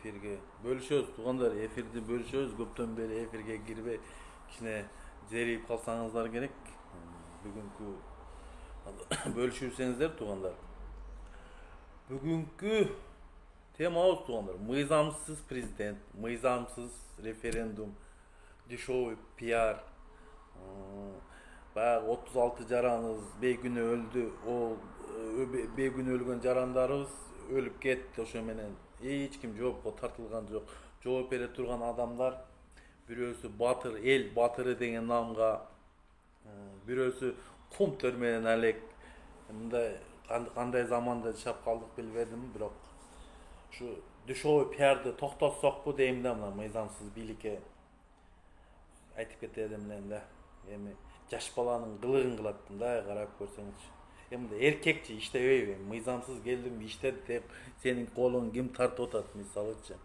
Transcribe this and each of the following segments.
efirge bölüşөбүз туугандар, эфирди бөлүшөбүз. Көптөн бери эфирге кирбей кичине зерийип калсаңыздар керек. Бүгүнкү бөлүшүрсеңиздер туугандар. Бүгүнкү темабыз туугандар, мыйзамсыз президент, мыйзамсыз референдум, дешевый пиар. Баягы 36 жараныбыз бейкүнөө өлдү. Ол бейкүнөө өлгөн жарандарыбыз өлүп кетти. Ошо менен эч ким жоопко тартылган жок. Жооп бере турган адамдар бирөөсү батыр, эл батыры деген намга, бирөөсү кум төрмөнөн алек. Мындай кандай заманда жашап калдык билбедим, бирок ушу дешевый пиарды токтотсокпу дейм да, мына мыйзамсыз бийликке айтып кетедим элем да. Эми жаш баланын кылыгын кылат да, карап көрсөңүз. Эми эркекчи иштебейби, мыйзамсыз келдим иштет деп сенин колуң ким тартып атат мисалычы.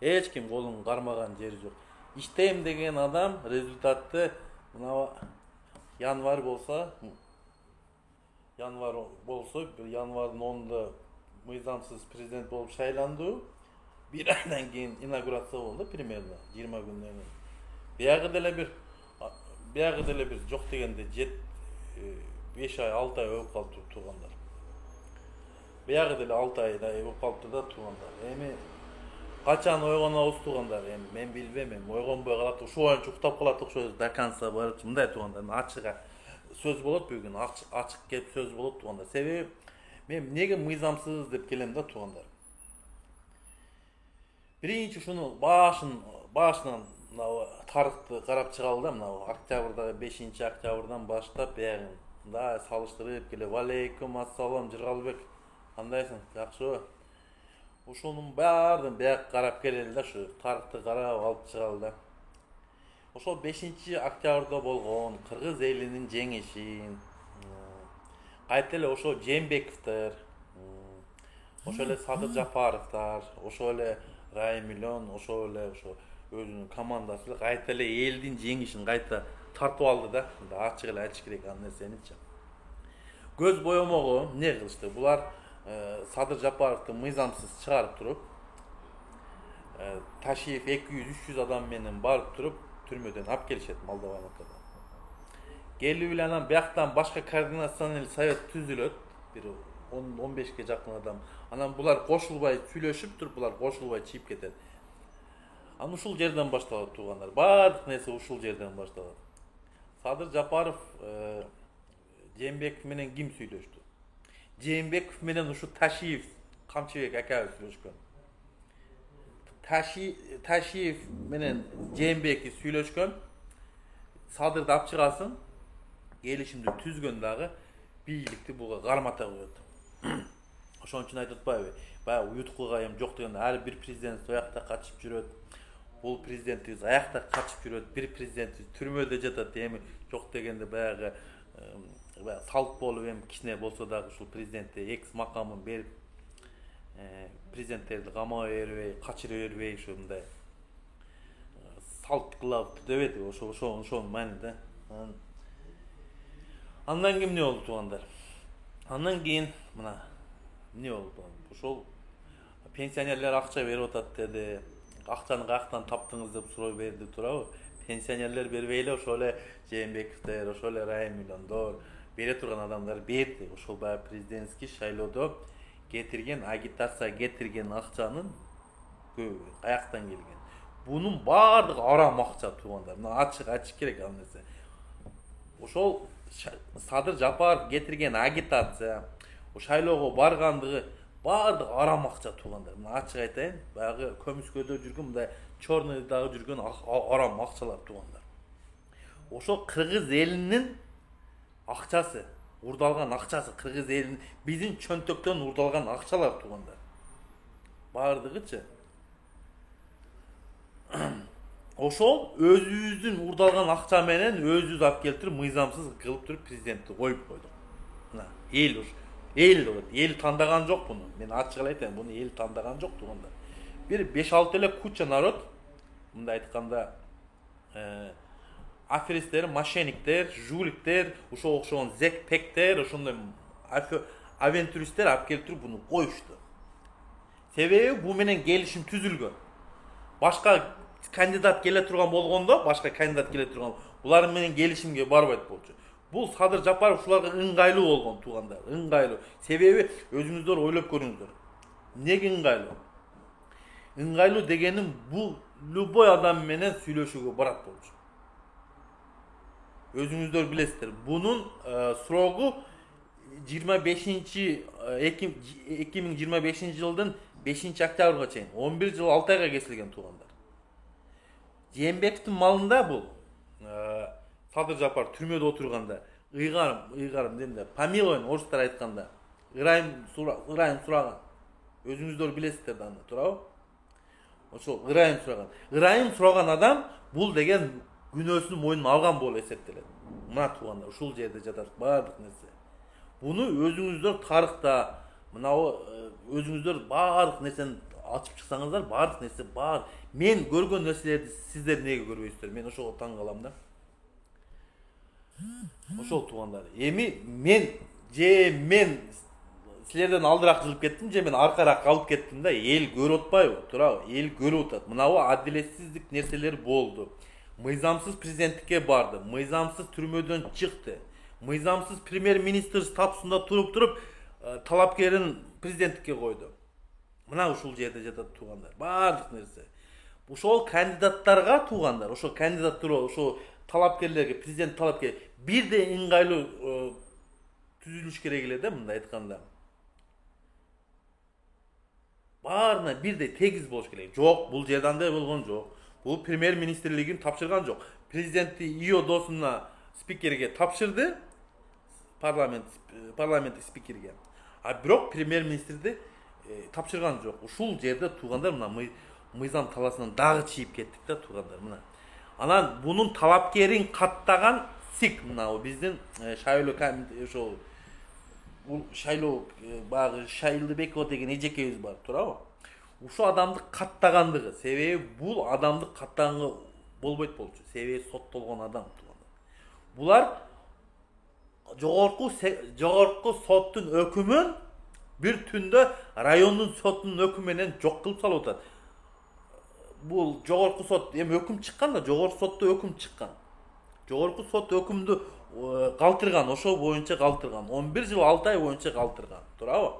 Эч ким колун кармаган жери жок. Иштейм деген адам результатты мына январь болсо, январдын 10-да мыйзамсыз президент болуп шайланды. Bir aydan keyin inaugurация болду примерно 20 күндөн кийин. Биягы деле бир жок дегенде 5 ай 6 ай өп калыптыр туугандар. Биягы деле 6 айдай өп калыптыр да туугандар. Эми качан ойгонобуз туугандар, эми мен билбейм, эми ойгонбой калат, ушул боюнча уктап калат окшойбуз до конца барып. Мындай туугандар, ачык сөз болот бүгүн, ачык кеп сөз болот туугандар. Себеби мен эмнеге мыйзамсыз деп келем да туугандар. Биринчи ушуну башынан тарыхты карап чыгалы да, мына октябрда 5-октябрдан баштап биягын да салыштырып келе. Алейкум ассалам Жыргалбек. Кандайсың? Жакшыбы? Ушунун баардыгын бияк карап келели да, ушу тарыхты карап алып чыгалы да. Ошол 5-октябрда болгон кыргыз элинин жеңишин, кайта эле ошо Жээнбековдер, ошо эле Садыр Жапаровдор, ошо эле Раймилион, ошо эле ошо өзүнүн командасы кайта эле элдин жеңишин кайта тартып алды да. Ачык эле айтыш керек ал нерсеничи. Көз боемогу эмне кылышты? Булар Садыр Жапаровду мыйзамсыз чыгарып туруп, Ташиев 200-300 адам менен барып туруп түрмөдөн алып келишет Молдованыкына. Келип эле анан бияктан башка координационный совет түзүлөт, бир 10-15ке жакын адам. Анан булар кошулбай сүйлөшүп туруп, булар кошулбай чыгып кетет. Анан ушул жерден башталат туугандар. Баардык нерсе ушул жерден башталат. Садыр Жапаров Жээнбеков менен ким сүйлөштү? Жээнбеков менен ушу Ташиев, Камчыбек акабыз сүйлөшкөн. Ташиев менен Жээнбеков сүйлөшкөн. Садырды алып чыгасын, келишимди түзгөн дагы бийликти буга кармата коет. Ошон үчүн айтып атпайбы? Баягы уюткуга эми жок дегенде ар бир президент аякта качып жүрөт. Бул президентибиз аякта качып жүрөт, бир президентибиз түрмөдө жатат. Эми жок дегенде баягы салт болуп эми кичине болсо дагы ушул президентте экс макамын берип, президенттерди камай бербей, качыра бербей ушундай салт кылабыз дебеди. Ошонун маани да. Андан кийин эмне болду туугандар? Андан кийин мына эмне болду? Ошол пенсионерлер акча берип атат деди. Акчаны каяктан таптыңыз деп суроо берди турабы? Пенсионерлер бербей эле ошол эле Жээнбековдер, ошол эле Раймилиондор бере турган адамдар берди. Ошол баягы президентский шайлоодо кетирген, агитация кетирген акчанын көбү каяктан келген? Бунун баардыгы арам акча туугандар. Мына ачык айтыш керек ал нерсе. Ошол Садыр Жапаров кетирген агитация, шайлоого баргандыгы баардыгы арам акча туугандар. Мына ачык айтайын, баягы көмүскөдө жүргөн, мындай чорныйдагы жүргөн арам акчалар туугандар. Ошо кыргыз элинин акчасы, урдалган акчасы, кыргыз элинин биздин чөнтөктөн урдалган акчалар туугандар. Баардыгычы. Ошол өзүбүздүн урдалган акча менен өзүбүз алып келтирип мыйзамсыз кылып туруп президентти коюп койдук. Мына эл тандаган жок буну. Мен ачык эле айтайын, буну эл тандаган жок туугандар. Бир 5-6 эле куча народ, мындай айтканда, аферисттер, мошенниктер, жуликтер, ошого окшогон зекпектер, ошондой авентуристтер алып келип туруп буну коюшту. Себеби bu менен келишим түзүлгөн. Башка кандидат келе турган болгондо, башка кандидат келе турган, булар менен келишимге барбайт болчу. Бул Садыр Жапаров ушуларга ыңгайлуу болгон туугандар, ыңгайлуу. Себеби өзүңүздөр ойлоп көрүңүздөр. Эмнеге ыңгайлуу? Ыңгайлуу дегеним бул любой адам менен сүйлөшүүгө барат болчу. Өзүңүздөр билесиздер. Бунун срогу 2025 жылдын 5 октябрга чейин 11 жыл 6 айга кесилген туугандар. Жээнбековдун малында бул Садыр Жапаров түрмөдө отурганда ыйгарым демде помилуйн орустар айтканда ырайым сураган. Өзүңүздөр билесиздер да аны, туурабы? Ошол ырайым сураган адам бул деген күнөөсүн мойнуна алган болуп эсептелет. Мына туугандар, ушул жерде жатат баардык нерсе. Буну өзүңүздөр тарыхта, мынау өзүңүздөр баардык нерсени ачып чыксаңыздар, баардык нерсе бар. Мен көргөн нерселерди сиздер эмнеге көрбөйсүздөр? Мен ошого таң калам да. Ошол туугандар. Эми мен силерден алдыраак жылып кеттим, же мен аркараак калып кеттим да, эл көрүп атпайбы? Туурабы? Эл көрүп атат. Мынабу адилетсиздик нерселер болду. Мыйзамсыз президенттикке барды, мыйзамсыз түрмөдөн чыкты. Мыйзамсыз премьер-министр статусунда туруп талапкерин президенттикке койду. Мына ушул жерде жатат туугандар. Баардык нерсе. Ошол кандидаттарга туугандар, ошол кандидаттар, ошол талапкерлерге, президент талапкер бирдей ыңгайлуу түзүлүш керек эле да, мындай айтканда. Баарына бирдей тегиз болуш керек. Жок, бул жерде андай болгон жок. Бул премьер-министрлигин тапшырган жок. Президенти ИО досуна спикерге тапшырды, парламент спикерге. А бирок премьер-министрди тапшырган жок. Ушул жерде туугандар мына мыйзам таласынан дагы чийип кеттик да туугандар мына. Анан бунун талапкерин каттаган СИК мына биздин шайлоо багы Шайлыбекова деген эжекебиз бар, туурабы? Ушул адамды каттагандыгы, себеби бул адамды каттаганга болбойт болчу. Себеби соттолгон адам туугандар. Булар жогорку соттун өкүмүн бир түндө райондун соттунун өкүмү менен жок кылып салып атат. Бул жогорку сот эми өкүм чыккан да, жогорку сотто өкүм чыккан. Жогорку сот өкүмдү калтырган, ошол боюнча калтырган. 11 жыл 6 ай боюнча калтырган, туурабы?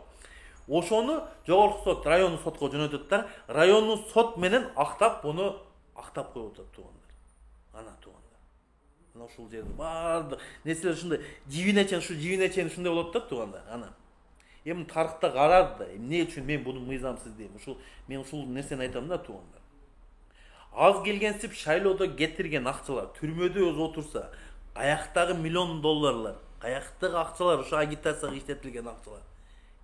Ошону жогорку сот райондук сотко жөнөтөттөр. Райондук сот менен буну актап коюп атат туугандар. Ана туугандар. Мына ушул жерде баардык нерселер ушундай живине чейин ушундай болот да туугандар. Ана. Эми тарыхта карады да, эмне үчүн мен буну мыйзамсыз дейм. Мен ушул нерсени айтам да туугандар. Аз келгенсип шайлоодо кетирген акчалар түрмөдө өзү отурса, каяктагы миллион долларлар, каяктагы акчалар, ошо агитацияга иштетилген акчалар.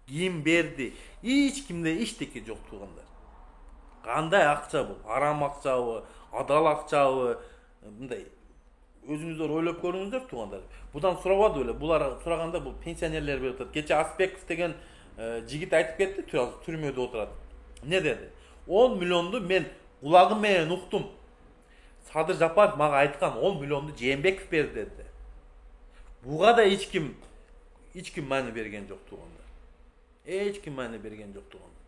Ким берди? Эч кимде эчтеке жок туугандар. Кандай акча бул? Арам акчабы, адал акчабы? Мындай өзүңүздөр ойлоп көрүңүздөр туугандар. Будан сурабады беле. Булар сураганда бул пенсионерлер берип атат. Кече Аспеков деген жигит айтып кетти, түрмөдө отурат. Не деди? 10 миллионду мен кулагым менен уктум. Садыр Жапаров мага айткан 10 миллионду Жээнбеков берди деди. Буга да эч ким маани берген жок туугандар. Эч ким маани берген жок туугандар.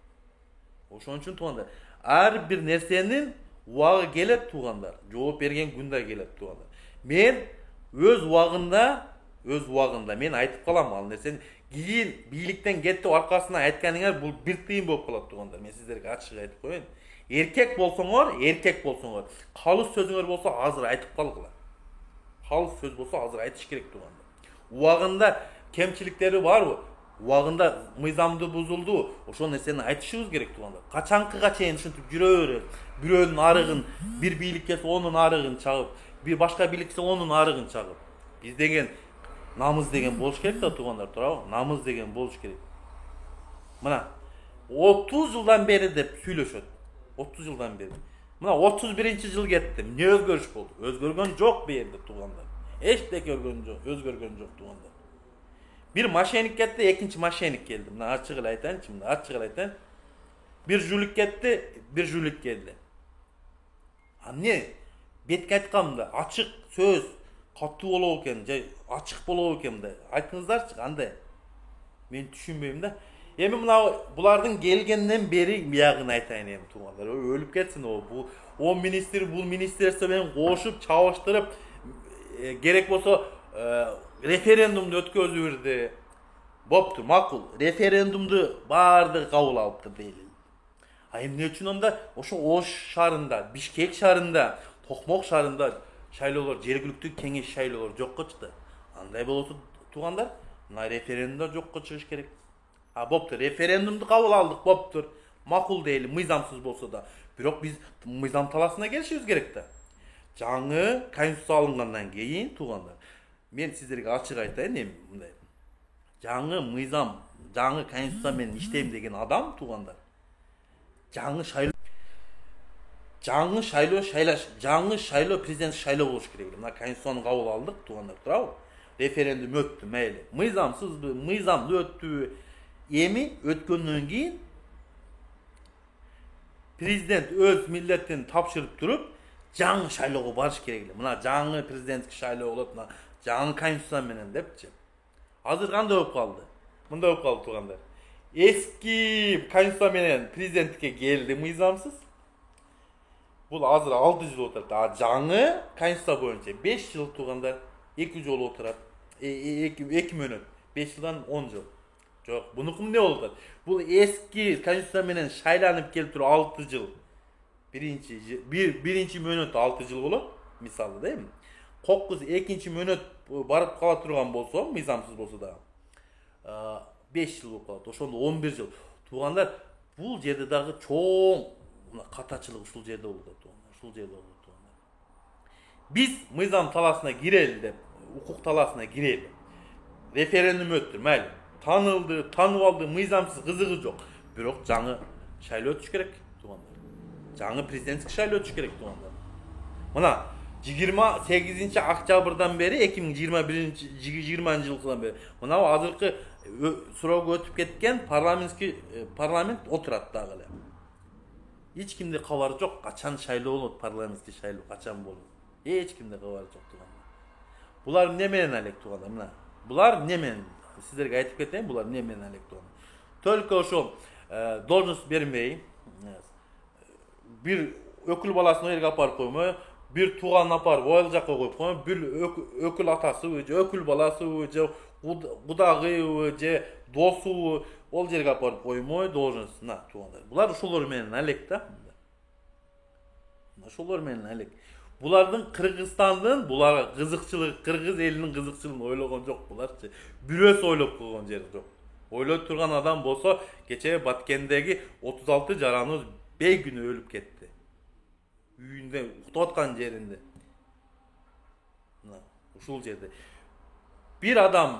Ошон үчүн туугандар, ар бир нерсенин убагы келет туугандар. Жооп берген күн да келет туугандар. Мен өз убагында мен айтып калам ал нерсени. Кийин бийликтен кеттип аркасына айтканыңар бул бир тыйын болуп калат туугандар. Мен сиздерге ачык айтып коеюн. Эркек болсоңор, калыс сөзүңөр болсо азыр айтып калгыла. Калыс сөз болсо азыр айтыш керек туугандар. Убагында кемчиликтери барбы? Убагында мыйзамды бузулду. Ошол нерсени айтышыбыз керек туугандар. Качанкыга чейин ушинтип жүрө берет. Бирөөнүн арыгын, бир бийлик келсе онун арыгын чагып, бир башка бийлик келсе онун арыгын чагып. Биз деген намыз деген болуш керек да туугандар, туурабы? Намыз деген болуш керек. Мына 30 жылдан бери деп сүйлөшөт. 30 жылдан бери. Мына 31-жыл кетти. Эмне өзгөрүш болду? Өзгөргөн жок бу жерде туугандар. Эчтеке өзгөргөн жок туугандар. Bir мошенник кетти, экинчи мошенник келди. Мына ачык эле айтайынчы, Bir жулик кетти, bir жулик келди. А эмне? Бетке айтканымда ачык сөз катуу болобу экен, же ачык болобу экен да. Айтыңыздарчы, кандай? Мен түшүнбөйм да. Эми мына булардын келгенден бери биягын айтайын эми туугандар. Өлүп кетсин о министр бул министерство менен кошуп чабыштырып керек болсо референдумду өткөзүп берди. Боптур, макул. Референдумду баардыгы кабыл алыптыр дейли. А эми эмне үчүн анда ошо Ош шаарында, Бишкек шаарында, Токмок шаарында шайлоолор, жергиликтүү кеңеш шайлоолор жокко чыкты. Андай болсо туугандар, мына референдумда жокко чыгыш керек. А боптур, референдумду кабыл алдык, боптур. Макул дейли, мыйзамсыз болсо да. Бирок биз мыйзам талаасына келишибиз керек да. Жаңы конституция алынгандан кийин туугандар, мен сиздерге ачык айтайын эми мындай. Жаңы мыйзам, жаңы конституция менен иштейм деген адам туугандар. Жаңы шайлоо президент шайлоо болуш керек. Мына конституцияны кабыл алдык туугандар, туурабы? Референдум өттү, мейли. Мыйзамсызбы, мыйзамдуу өттүбү? Эми өткөндөн кийин президент өз милдетин тапшырып туруп, жаңы шайлоого барыш керек. Мына жаңы президенттик шайлоо болот, мына жаңы конституция менен депчи. Азыр кандай болуп калды? Мындай болуп калды туугандар. Эски конституция менен президенттикке келди мыйзамсыз. Бул азыр 6 жыл отурат. А жаңы конституция боюнча 5 жыл туугандар, 2 жол отурат. 2 мөөнөт. 5 жылдан 10 жыл. Жок, бунуку эмне болуп атат? Бул эски конституция менен шайланып келип туруп 6 жыл. Биринчи мөөнөт 6 жыл болот, мисалы да эми. Кокуз экинчи мөөнөт барып кала турган болсо, мыйзамсыз болсо да 5 жыл болуп калат. Ошондо 11 жыл. Туугандар, бул жерде дагы чоң катачылык ушул жерде болуп атат туугандар. Ушул жерде болуп атат туугандар. Биз мыйзам талаасына кирели деп, укук талаасына кирели. Референдум өттүр, майли. Танылды, танып алды, мыйзамсыз кызыгы жок. Бирок жаңы шайлоо өтүш керек туугандар. Жаңы президенттик шайлоо өтүш керек туугандар. Мына 28 октябрдан бери 2020 жылдан бери мына азыркы суроого өтүп кеткен парламент отурат дагы эле. Эч кимде кабары жок, качан шайлоо болот, парламенттик шайлоо качан болот. Эч кимде кабары жок туугандар. Булар эмне менен алек туугандар? Мына булар эмне менен? Сиздерге айтып кетейин, булар эмне менен алек туугандар. Только ошо должность бермей, бир өкүл баласын о жерге апарып коймой, бир тууган апарып ол жакка коюп коймой, бир өкүл атасы же өкүл баласы же кудагы же досу ол жерге апарып коймой должностуна туугандар. Булар ошолор менен алек да. Ошолор менен алек. Булардын Кыргызстандын буларга кызыкчылыгы, кыргыз элинин кызыкчылыгын ойлогон жок буларчы. Бирөөсү ойлоп койгон жери жок. Ойлой турган адам болсо, кече Баткендеги 36 жараныбыз бейгүнөө өлүп кетти. Үйүндө уктап аткан жеринде. Мына ушул жерде бир адам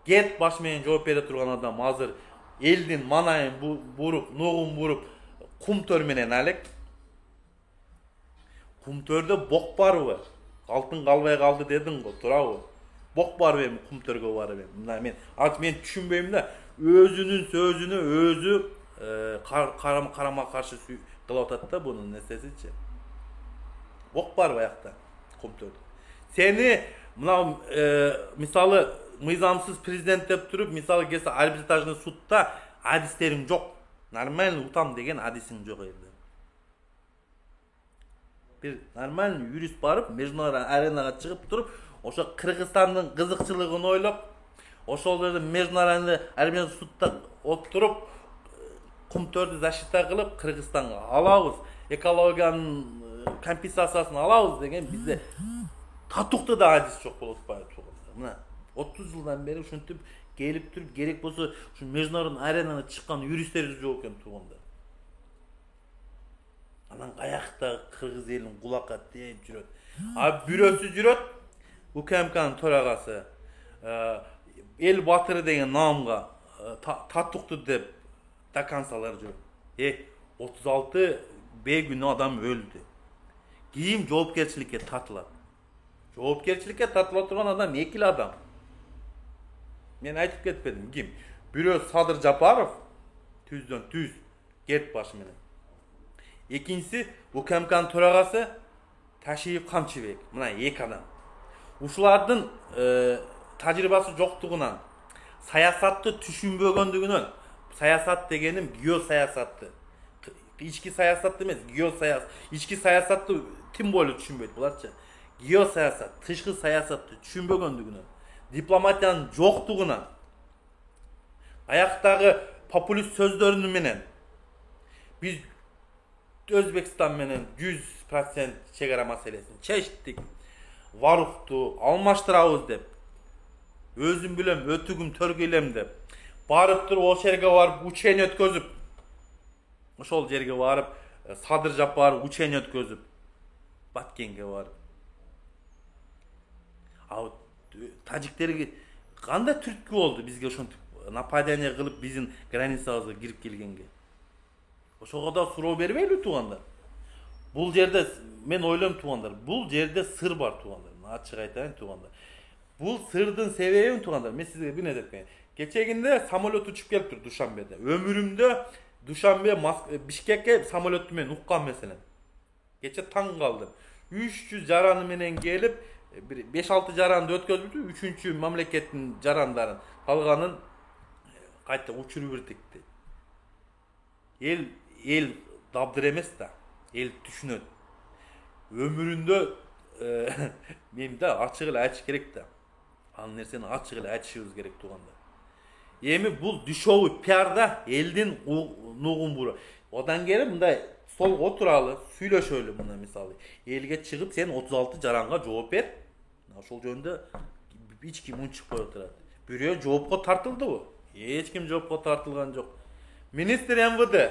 кет баш менен жооп бере турган адам азыр элдин манайын буруп, ногун буруп, кумтөр менен алек. Кумтөрдө бок барбы? Алтын калбай калды дедиң го, туурабы? Бок барбы эми кумтөргө барып эми? Мына мен түшүнбөйм да, өзүнүн сөзүнө өзү карама каршы кылып атат да бунун нерсесичи. Бок бар аякта кумтөрдө. Сени мына мисалы мыйзамсыз президент деп туруп, мисалы келсе арбитражный судта адистериң жок. Нормальный утам деген адисиң жок элде. Бир нормальный юрист барып, международный аренага чыгып туруп, ошо Кыргызстандын кызыкчылыгын ойлоп, ошол жерде международный арбитражный судта отуруп, кумтөрдү защита кылып, Кыргызстанга алабыз, экологиянын компенсациясын алабыз деген бизде татыктуу да адис жок болуп атпайбы туугандар. Мына 30 жылдан бери ушинтип келип туруп, керек болсо ушу международный аренага чыккан юристтер жок экен туугандар. Анан каякта кыргыз элин кулакка тээп жүрөт. А бирөөсү жүрөт, УКМКнын төрагасы эл батыры деген наамга татыктуу деп доканцалар жүрөт. 36 бейгүнөө адам өлдү. Кийин жоопкерчиликке тартылат. Жоопкерчиликке тартыла турган адам экил адам. Мен айтып кетпедим, ким? Бирөө Садыр Жапаров, түздөн түз, кет башы менен. Экинчиси УКМКнын төрагасы Ташиев Камчыбек. Мына эки адам. Ушулардын тажрыйбасы жоктугунан, саясатты түшүнбөгөндүгүнөн, Sayasat degenim geosayasatты. İçki sayasat demez, geosayasat. İçki sayasatты tim boylu düşünbeydi bularça. Geosayasat, tışkı sayasatты düşünbөгөндүгүнөн, дипломатиянын жоктугунан, аяктагы популист сөздөрүнүн менен биз Özbekistan менен 100% чегара маселесин чечтик. Варукту алмаштырабыз деп. Өзүм билем, өтүгүм төргөйлем деп. Барып туруп ошол жерге барып учение өткөзүп. Ошол жерге барып садыр жап барып учение өткөзүп. Баткенге барып. А тажиктерге кандай түрткү болду бизге ошентип нападение кылып биздин границабызга кирип келгенге. Ошого да суроо бербейлби туугандар? Бул жерде мен ойлойм туугандар, бул жерде сыр бар туугандар. Ачык айтайын туугандар. Бул сырдын себебин туугандар, мен сизге бир нерсе айтайын. Кечегинде самолет учуп келиптир Душанбеде. Өмүрүмдө Душанбе Бишкекке самолетту мен уккан меселен. Кече таң калдым. 300 жараны менен келип, 5-6 жаранды өткөзүптү, 3-чү мамлекеттин жарандарын калганын кайта учуруп бирдикти. Эл дабдыр эмес да, эл түшүнөт. Өмүрүндө мен да ачык эле айтыш керек да. Ал нерсени ачык эле айтышыбыз керек туугандар. Эми бул дүйшөбү пиарда элдин нугумбуру. Одан кери мындай столго отуралы, сүйлөшөлү мына мисалы. Элге чыгып сен 36 жаранга жооп бер. Ошол жөнүндө эч ким унчукпай отурат. Бирөө жоопко тартылдыбы? Эч ким жоопко тартылган жок. Министр МВД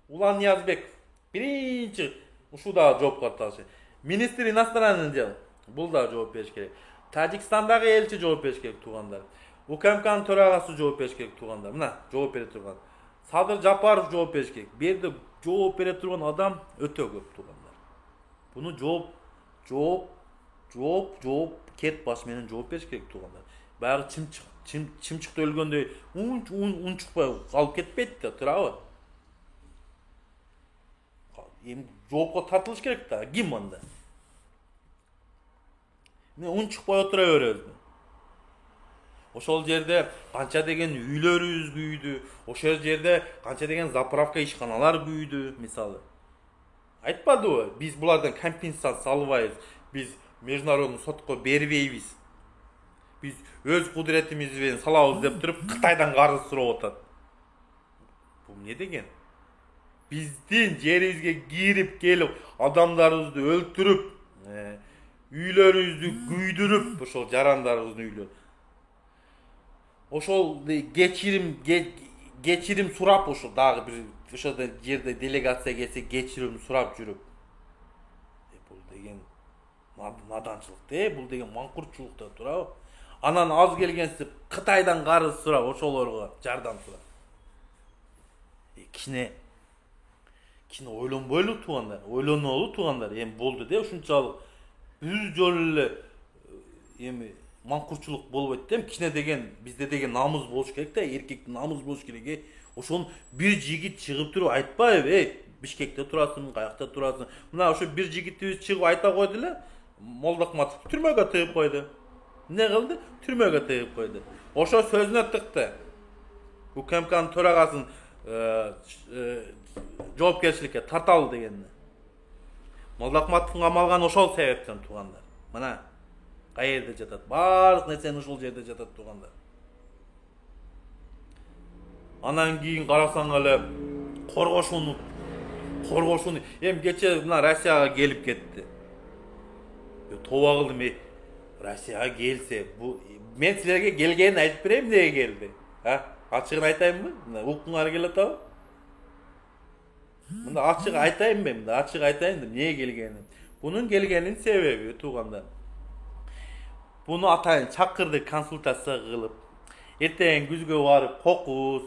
Улан Ниязбеков биринчи ушул да жоопко тартылышы. Министр иностранных дел бул да жооп бериш керек. Тажикстандагы элчи жооп бериш керек туугандар. УКМКнын төрагасы жооп бериш керек туугандар. Мына жооп бере турган. Садыр Жапаров жооп бериш керек. Бу жерде жооп бере турган адам өтө көп туугандар. Буну жооп кет баш менен жооп бериш керек туугандар. Баягы чымчыкта өлгөндөй унчукпай калып кетпейт да, турабы? Эми жоопко тартылыш керек да. Ким анда? Мен унчукпай отура беребизби? Ошол жерде канча деген үйлөрүбүз күйдү. Ошол жерде канча деген заправка ишканалар күйдү, мисалы. Айтпадыбы? Биз булардан компенсация албайбыз. Биз международный сотко бербейбиз. Биз өз кудуретибиз менен салабыз деп туруп Кытайдан карыз сурап атат. Бул эмне деген? Биздин жерибизге кирип келип, адамдарыбызды өлтүрүп, үйлөрүбүздү күйдүрүп, ошол жарандарыбыздын үйлөрүн. Ошол кечирим сурап, ошол дагы бир ошол жерде делегация келсе кечирим сурап жүрүп. Бул деген наданчылык, бул деген маңкуртчулук да турабы? Анан аз келгенсип Кытайдан карыз сурап, ошолорго жардам сурап. Кичине ойлонбойлу туугандар, ойлонолу туугандар. Эми болду ушунчалык бир жолу эле эми маңкуртчулук болбойт да. Кичине деген бизде деген намыс болуш керек да, эркектин намыс болуш керек. Ошону бир жигит чыгып туруп айтпайбы? Бишкекте турасың, каякта турасың. Мына ошо бир жигитибиз чыгып айта койду эле. Молдокматов түрмөгө тыгып койду. Не кылды? Түрмөгө тыгып койду. Ошо сөзүнө тыкты. УКМКнын төрагасын жоопкерчиликке тарталы дегенди. Молдокматовдун камалганы ошол себептен туугандар. Мына каерде жатат? Баардык нерсени ушул жерде жатат туугандар. Анан кийин карасаң эле коргошууну эми кече мына Россияга келип кетти. Тоба кылдым, Россияга келсе, бу мен силерге келгенин айтып берейин, эмнеге келди? Ачыгын айтайынбы? Мына укуңар келип атабы? Мында ачык айтайынбы? Мында ачык айтайын да эмнеге келгенин. Бунун келгенин себеби туугандар. Буну атайын чакырды консультация кылып, эртең күзгө барып кокус,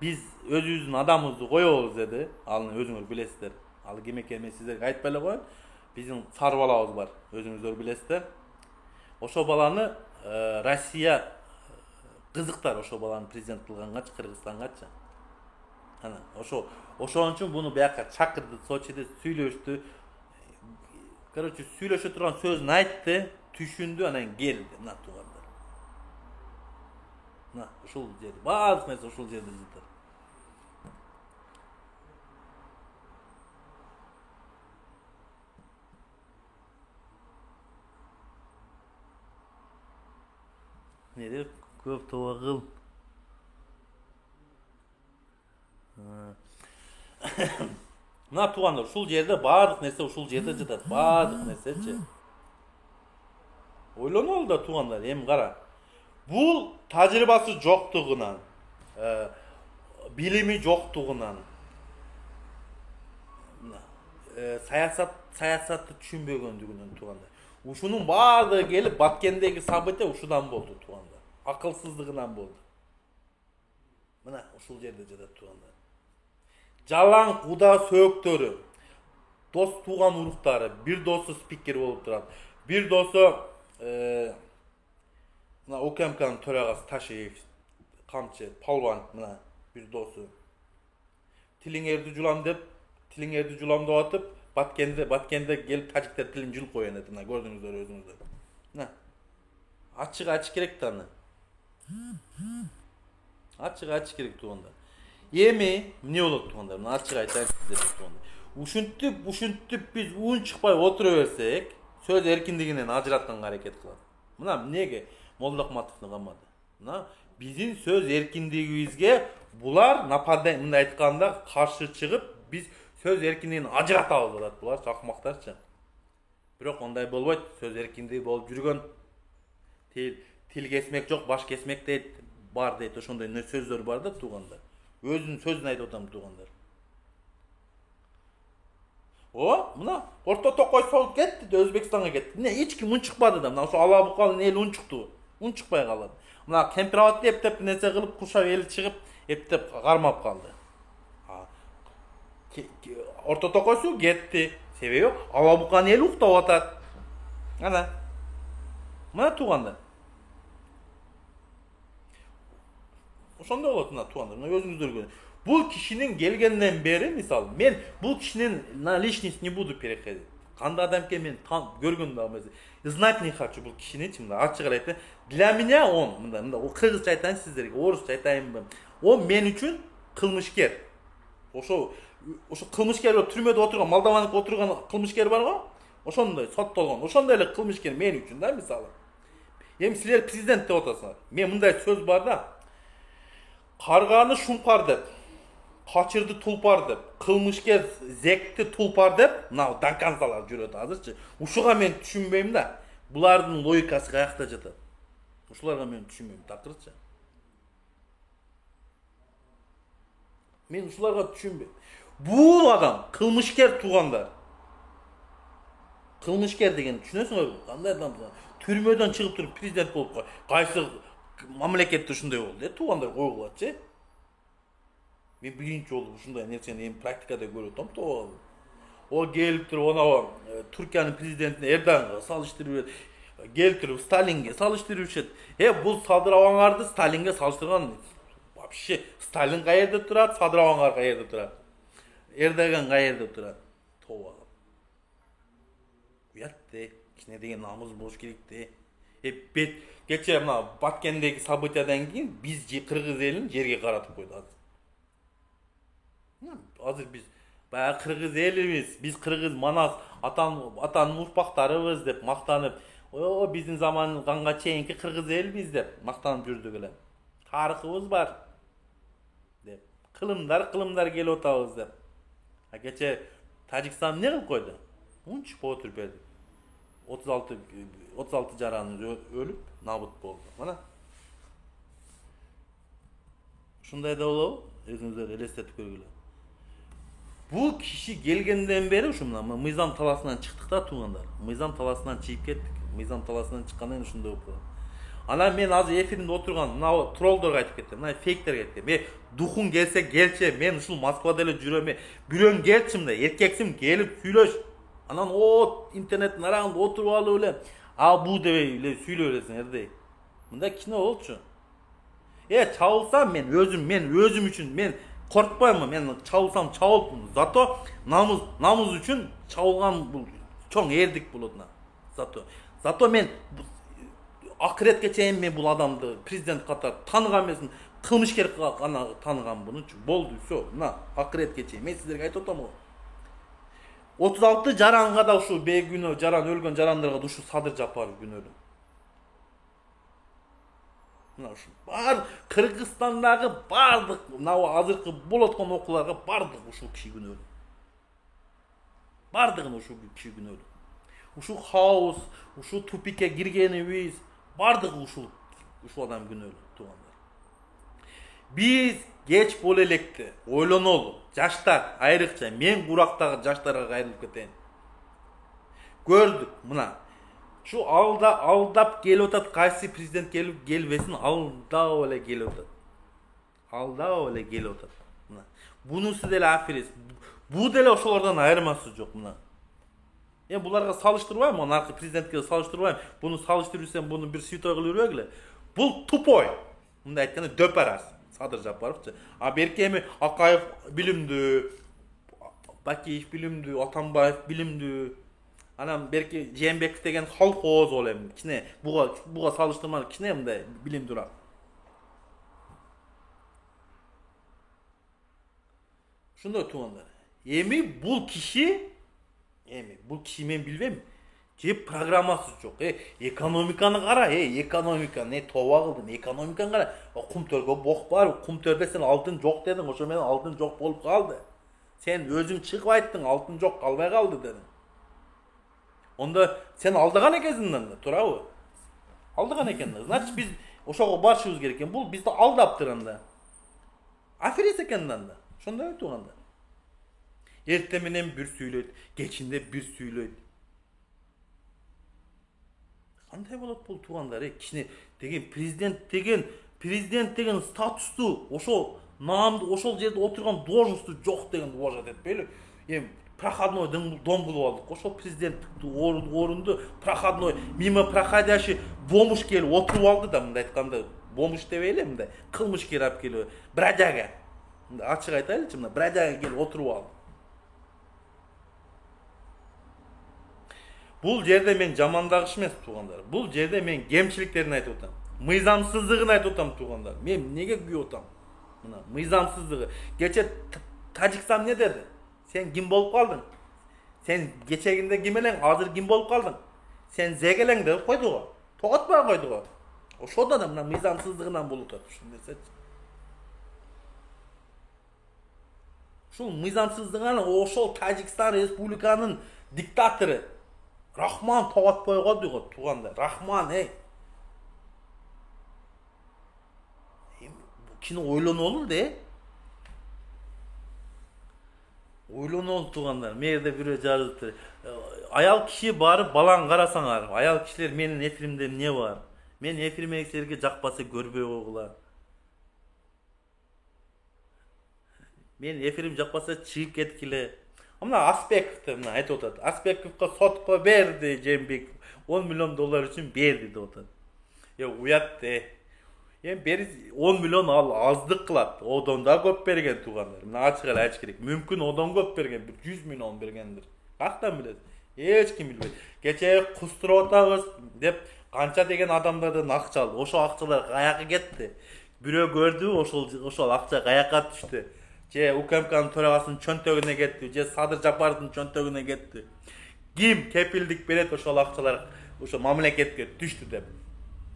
биз өзүбүздүн адамыбызды коебуз деди. Аны өзүңөр билесиздер. Ал ким экенин мен сиздерге айтпай эле коеюн. Биздин сар балабыз бар, өзүңүздөр билесиздер. Ошо баланы Россия кызыктар, ошо баланы президент кылгангач, Кыргызстангачы. Ана ошон үчүн буну бияка чакырды, Сочиде сүйлөштү. Короче, сүйлөшө турган сөзүн айтты, түшүндү, анан келди. Мына туугандар. Mına uşul жерде баардык нерсе ушул жерде жатат. Ne dep көп тоба кыл. Мына туугандар, ушул жерде баардык нерсе ушул жерде жатат. Баардык нерсечи. Ойлонолу да туугандар, эми кара. Бул тажрыйбасы жоктугунан, билими жоктугунан, саясатты түшүнбөгөндүгүнөн туугандар. Ушунун баардыгы келип Баткендеги события ушудан болду туугандар. Акылсыздыгынан болду. Мына ушул жерде жатат туугандар. Жалаң куда сөөктөрү, дос тууган уруктары, бир досу спикер болуп турат. Бир досу мына ОКМКнын төрагасы Ташиев, камчы, палван, мына бир досу. Тилиңерди жулам деп, тилиңерди жулам деп атып, Баткенде келип тажиктер тилин жулуп коюн деп, мына көрдүңүздөр өзүңүздөр. Мына ачык керек да аны. Ачык керек туугандар. Эми эмне болот туугандар? Мына ачык айтайын сиздерге туугандар. Ушинтип биз уун чыкпай отура берсек, сөз эркиндигинен ажыратканга аракет кылат. Мына эмнеге Молдохматовду камады? Мына биздин сөз эркиндигибизге булар нападение мындай айтканда каршы чыгып, биз сөз эркиндигин ажыратабыз деп булар чакмактарчы. Бирок ондай болбойт. Сөз эркиндиги болуп жүргөн тил кесмек жок, баш кесмек дейт, бар дейт. Ошондой сөздөр бар да туугандар. Өзүнүн сөзүн айтып атам туугандар. Мына Орто Токой сол кетти, Өзбекстанга кетти. Эмне эч ким ун чыкпады да. Мына ошо Алабуканын эли ун чыкты. Ун чыкпай калды. Мына Кемпирабад эптеп нерсе кылып, Куршав эли чыгып, эптеп кармап калды. Орто Токойсу кетти. Себеби Алабуканын эли уктап атат. Ана. Мына туугандар. Ошондой болот мына туугандар. Мына өзүңүздөр көрүңүз. Бул кишинин келгенден бери, мисалы, мен бул кишинин на личность не буду переходить. Кандай адам экен мен көргөн да эмес. Знать не хочу бул кишиничи, мында ачык айтайын. Для меня он, мында кыргызча айтайын сиздерге, орусча айтайынбы. Он мен үчүн кылмышкер. Ошо кылмышкер түрмөдө отурган, Молдованык отурган кылмышкер бар го? Ошондой соттолгон. Ошондой эле кылмышкер мен үчүн да, мисалы. Эми силер президент деп атасыңар. Мен мындай сөз бар да. Карганы шумпар деп, качырды тулпар деп, кылмышкер зекти тулпар деп, мына доканцалар жүрөт азырчы. Ушуга мен түшүнбөйм да. Булардын логикасы каякта жатат? Ушуларга мен түшүнбөйм, такырчы. Мен ушуларга түшүнбөйм. Бул адам кылмышкер туугандар. Кылмышкер деген түшүнөсүңөрбү? Кандай адам? Түрмөдөн чыгып туруп президент болуп кой. Кайсы мамлекетте ушундай болду, туугандар койгулачы. Мен биринчи жолу ушундай нерсени эми практикада көрүп атам, тоо. О келип туруп анау Түркиянын президентине Эрдоганга салыштырып, келип туруп Сталинге салыштырышат. Бул Садыр-Абаңарды Сталинге салыштырган. Вообще Сталин каерде турат, Садыр-Абаңар каерде турат? Эрдоган каерде турат? Тоо. Уят де, кичине деген намыз болуш керек де. Кече мына Баткендеги событиядан кийин биз кыргыз элин жерге каратып койду азыр. Азыр биз баягы кыргыз элибиз, биз кыргыз манас атанын урпактарыбыз деп мактанып, биздин заманга чейинки кыргыз элбиз деп мактанып жүрдүк эле. Тарыхыбыз бар деп. Кылымдар келип атабыз деп. Кече Тажикстан эмне кылып койду? Унчуп отуруп берди. 36 жараны өлүп, набыт болду. Мына. Ушундай да болобу? Өзүңүздөр элестетип көргүлө. Бул киши келгенден бери ушу мына Мыйзам таласынан чыктык да туугандар. Мыйзам таласынан чыгып кеттик. Мыйзам таласынан чыккандан кийин ушундай болуп. Анан мен азыр эфиринде отурган мына троллдорго айтып кеттим. Мына фейктерге айтып кеттим. Духун келсе келчи, мен ушул Москвада эле жүрөм. Бирөөң келчи мында, эркексиң келип сүйлөш. Анан интернеттин арагында отуруп алып эле бу дебей эле сүйлөй бересиң эрдей. Мындай кичине болчу. Чабылсам мен өзүм үчүн мен коркпойм, мен чабылсам чабылып. Зато намыз үчүн чабылган бул чоң эрдик болот. Зато мен акыретке чейин мен бул адамды президент катары тааныган эмесмин, кылмышкер гана тааныган буну. Болду, все. Мына акыретке чейин мен сиздерге айтып атам го. 36 жаранга да ушу бейгүнөө жаран өлгөн жарандарга да ушу Садыр Жапаров күнөөлүү. Мына ушу бар Кыргызстандагы бардык мына азыркы болуп аткан окууларга бардык ушул киши күнөөлүү. Бардыгын ушул киши күнөөлүү. Ушул хаос, ушул тупикке киргенибиз бардыгы ушул адам күнөөлүү, туугандар. Биз кеч боло электе ойлонолу. Жаштар, айрыкча мен курактагы жаштарга кайрылып кетейин. Көрдүк, мына şu aldap gelip atat, kaysi prezident gelmesin aldap öyle gelip atat. Aldap öyle gelip atat. Bunun dele afiriz. Bu dele oşolardan ayırması yok buna. Yani bunlarga salıştırmayım, onu arka prezidentke salıştırmayım. Bunu salıştırırsam bunu bir sivitoy kılıyor öyle. Bu tupoy. Bunda aytganda döp arası. Sadır Japarovça. Belki emi Akayev bilimdi, Bakiyev bilimdi, Atambayev bilimdi. Anam belki Jeenbekov degen kolxoz olem. Kine buga salıştırmalı kine minde bilim dura. Şunda tuğanlar. Emi bul kişi men bilbem. Ki programması çok. Ekonomikanı kara, ekonomika ne tova kıldın, ekonomikanı kara. Kum törge bok var, kum törde sen altın çok dedin, oşo men altın çok bolup kaldı. Sen özün çıkıp ayttın, altın çok kalbay kaldı dedin. Onda sen aldıgan ekensinden de, turabı. Aldıgan ekensinden. Значит biz oşoğa barışыбыз керек eкен. Bul bizde aldaptıranda. Aferes ekensinden de. Şonda ötüğanda. Erteminen bir süylöydü, geçinde bir süylöydü. Qanday bolot bul tuğanlar, kişini degen prezident degen statustu, oşo namdı, oşol жерде oturgan должносту жоқ деген уважать etpeyli. Проходной дом кылып алдык. Ошол президенттик орунду проходной, мимо проходящий бомж келип отуруп алды да, мындай айтканда, бомж дебейли, мындай кылмышкер алып келип, бродяга. Ачык айтайлычы, мына бродяга келип отуруп алды. Бул жерде мен жамандагыш эмес туугандар. Бул жерде мен кемчиликтерин айтып атам. Мыйзамсыздыгын айтып атам туугандар. Мен эмнеге күйүп атам? Мына мыйзамсыздыгы. Кече Тажикстан не dedi? Sen kim bolup kaldın? Sen geçeginde kim eleng, hazır kim bolup kaldın? Sen zegeleң de koydu o. Toğatmaya koydu o. O şoda da mına mıйзамсыздыгынан bolup atıyor. Şunu desek. Şu mıйзамсыздыгынан oşol Tacikistan Respublikanın diktatörü Rahman toğatmaya koydu o tuğanda. Rahman Bu kini oylonu olur de. Oylonu tuğanlar. Merde bir jarıtır. Ayal kişi barıp balan karasaňar. Ayal kişiler menin efirimde ne var? Men efirime ekserge jakpasa görбөй ogula. Men efirim jakpasa çıkıp ketkile. Amna Aspekov'ta mına aytып atat. Aspekovga sotko berdi Jeenbekov. 10 milyon dolar için berdi de atat. Uyat de. Yani beri 10 milyon azdık kılat. Odan da köp bergen tuğanlar. Mına açık ele aytış kerek. Mümkün odan köp bergen. 100 milyon bergendir. Kaktan bilesiz? Hiç kim bilmez. Geçe kusturup atağız dep kança degen adamlardan akça aldı. Oşo akçalar kayakı gitti. Biri gördü oşol akça kayakka düştü. Je UKMK'nın töregasının çöntögüne gitti. Je Sadır Japarov'un çöntögüne gitti. Kim kepildik beret oşol akçalar oşo mamleketke düştü dep.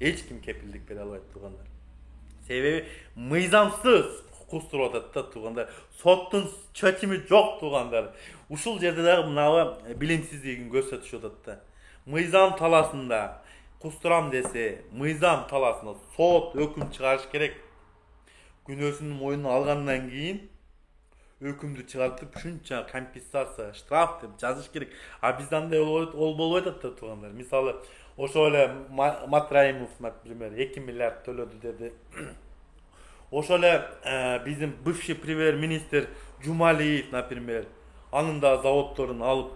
Hiç kim kepildik bere albaydı tuğanlar. Sebebi mıйзамсыз kusturup atat da tuğanlar. Sottun çöçimi жоқ tuğanlar. Uşul jerde dagы mınawa bilimsizligin gösterişip atat da. Mıйзам talasında kusturam dese, mıйзам talasında sot öküm çıkarış gerek. Günösünün moyununa algandan keyin ökümdü çıkartıp şunça kompensasiya, штраф dep жазыш керек. A bizden de ol bolup atat da tuğanlar. Misalı Oşole Matraimov, например, 2 milyar төлödü dedi. Oşole bizim bывший pремьер-министр Jumaliyev, например, anın da zavodlarını alıp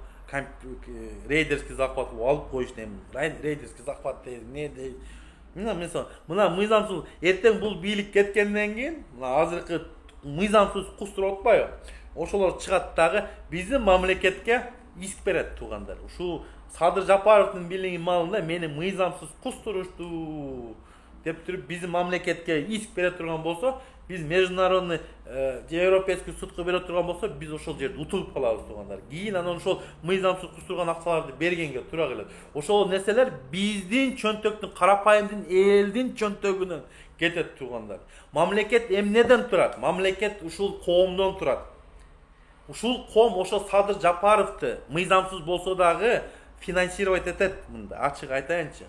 reyderski захват alıp koyuş neyim. Reyderski захват deyil, ne deyil. Mına mıйзамсыз, erten bul bilik ketkenden keyin, azırkı mıйзамсыз kusturup atpayı. Oşolar çıgat dağı bizim mamleketke иск берет туугандар. Ушул Садыр Жапаровдун билиңин малында мени мыйзамсыз кустурушту деп туруп биздин мамлекетке иск бере турган болсо, биз международный же европейский судка бере турган болсо, биз ошол жерде утулуп калабыз туугандар. Кийин анан ошол мыйзамсыз кустурган акчаларды бергенге туура келет. Ошол нерселер биздин чөнтөктүн, карапайымдын элдин чөнтөгүнөн кетет туугандар. Мамлекет эмнеден турат? Мамлекет ушул коомдон турат. Ушул коом ошо Садыр Жапаровду мыйзамсыз болсо дагы финансировать этет, мында ачык айтайынчы.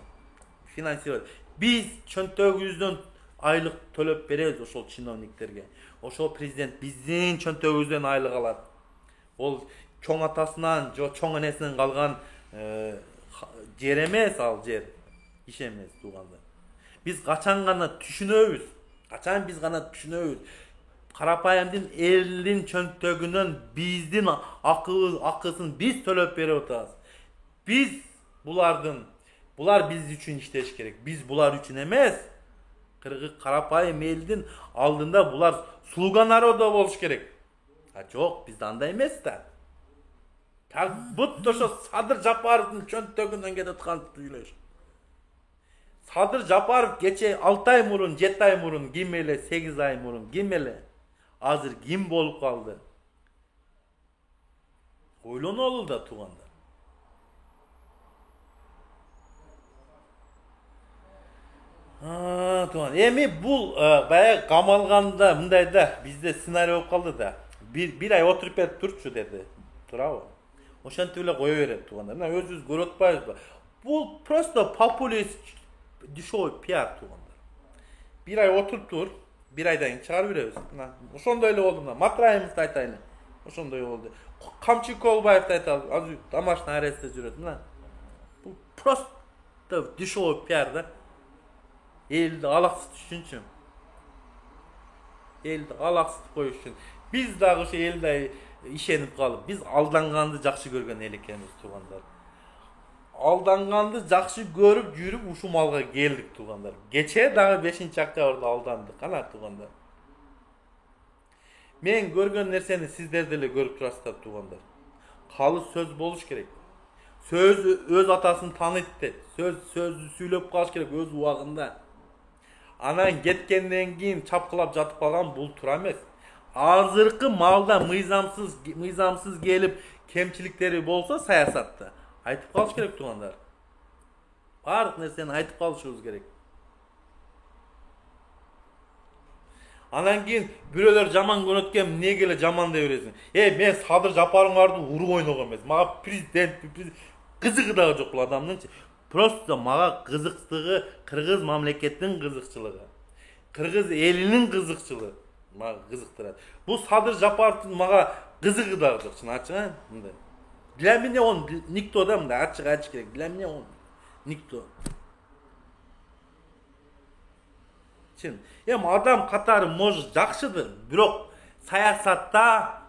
Финансировать. Биз чөнтөгүбүздөн айлык төлөп беребиз ошол чиновниктерге. Ошол президент биздин чөнтөгүбүздөн айлык алат. Ол чоң атасынан, жо чоң энесинен калган жер эмес, ал жер. Иш эмес туугандар. Биз качан гана түшүнөбүз. Качан биз гана түшүнөбүз. Карапайымдын элдин чөнтөгүнөн биздин акысын биз төлөп берип атабыз. Biz bular biz üçün işleş gerek. Biz bular üçün emez. Kırgız karapayım eldin aldığında bular slogan naroda boluş gerek. Ha yok bizde anda emez de. Bu şu Sadır Japarov'un çöntögünden getetkan tuyuluş. Sadır Japarov geçe 6 ay murun, 7 ay murun, gimmele 8 ay murun, gimmele. Hazır gim bolup kaldı. Oylonu olur da tuğanda. Эми бул баягы камалганда мындай да бизде сценарий болуп калды да. Bir ay oturup берип турчу деди. Туурабы? Ошентип эле кое берет туугандар. Мына өзүбүз көрүп атпайбызбы? Бул просто популист дешевый пиар туугандар. Bir ay oturup тур, bir ayдан кийин чыгарып беребиз. Мына ошондой эле болду мына. Матраевди айтайын. Ошондой болду. Камчы Колбаевди айталы. Азыр домашний арестте жүрөт. Мына. Бул просто дешевый пиар да. Eldi alaksız düşünçüm. Eldi alaksız koyuşun. Biz dagı şu elde işenip kalıp, biz aldangandı jakşı görgen el ekeniz tuğanlar. Aldangandı jakşı görüp yürüp uşu malga geldik tuğanlar. Geçe dagı 5. oktyabrda aldandık. Ana tuğanlar. Men görgen nerseni sizler de görüp turasızlar tuğanlar. Kalı söz boluş gerek. Söz öz atasını tanıttı. Sözü söylep kaç gerek öz uagında. Anan ketkenden kийин çapkılap jatıp kalgan bul tura emес. Azırkı malda mıйзамсыз gelip kemçilikleri bolsa sayasatта. Aytıp kalış gerek tuğanlar. Barık nerseni aytıp kalışımız gerek. Anan kийин büröler jaman könötken ne gele jaman dep beresin. Men Sadır Japarov'un urup oynogon emес. Maga prezident kızıgı da jok bu adamdın. Просто maga kızıklığı Kırgız mamleketinin kızıkçılığı. Kırgız elinin kızıkçılığı. Maga kızıktırады. Bu Sadır Japarov'un maga kızıgı da jok. Şunu açık ha. Для меня он никто да, мындай ачык керек. Для меня он никто. Чын. Адам катары может жакшыдыр, бирок саясатта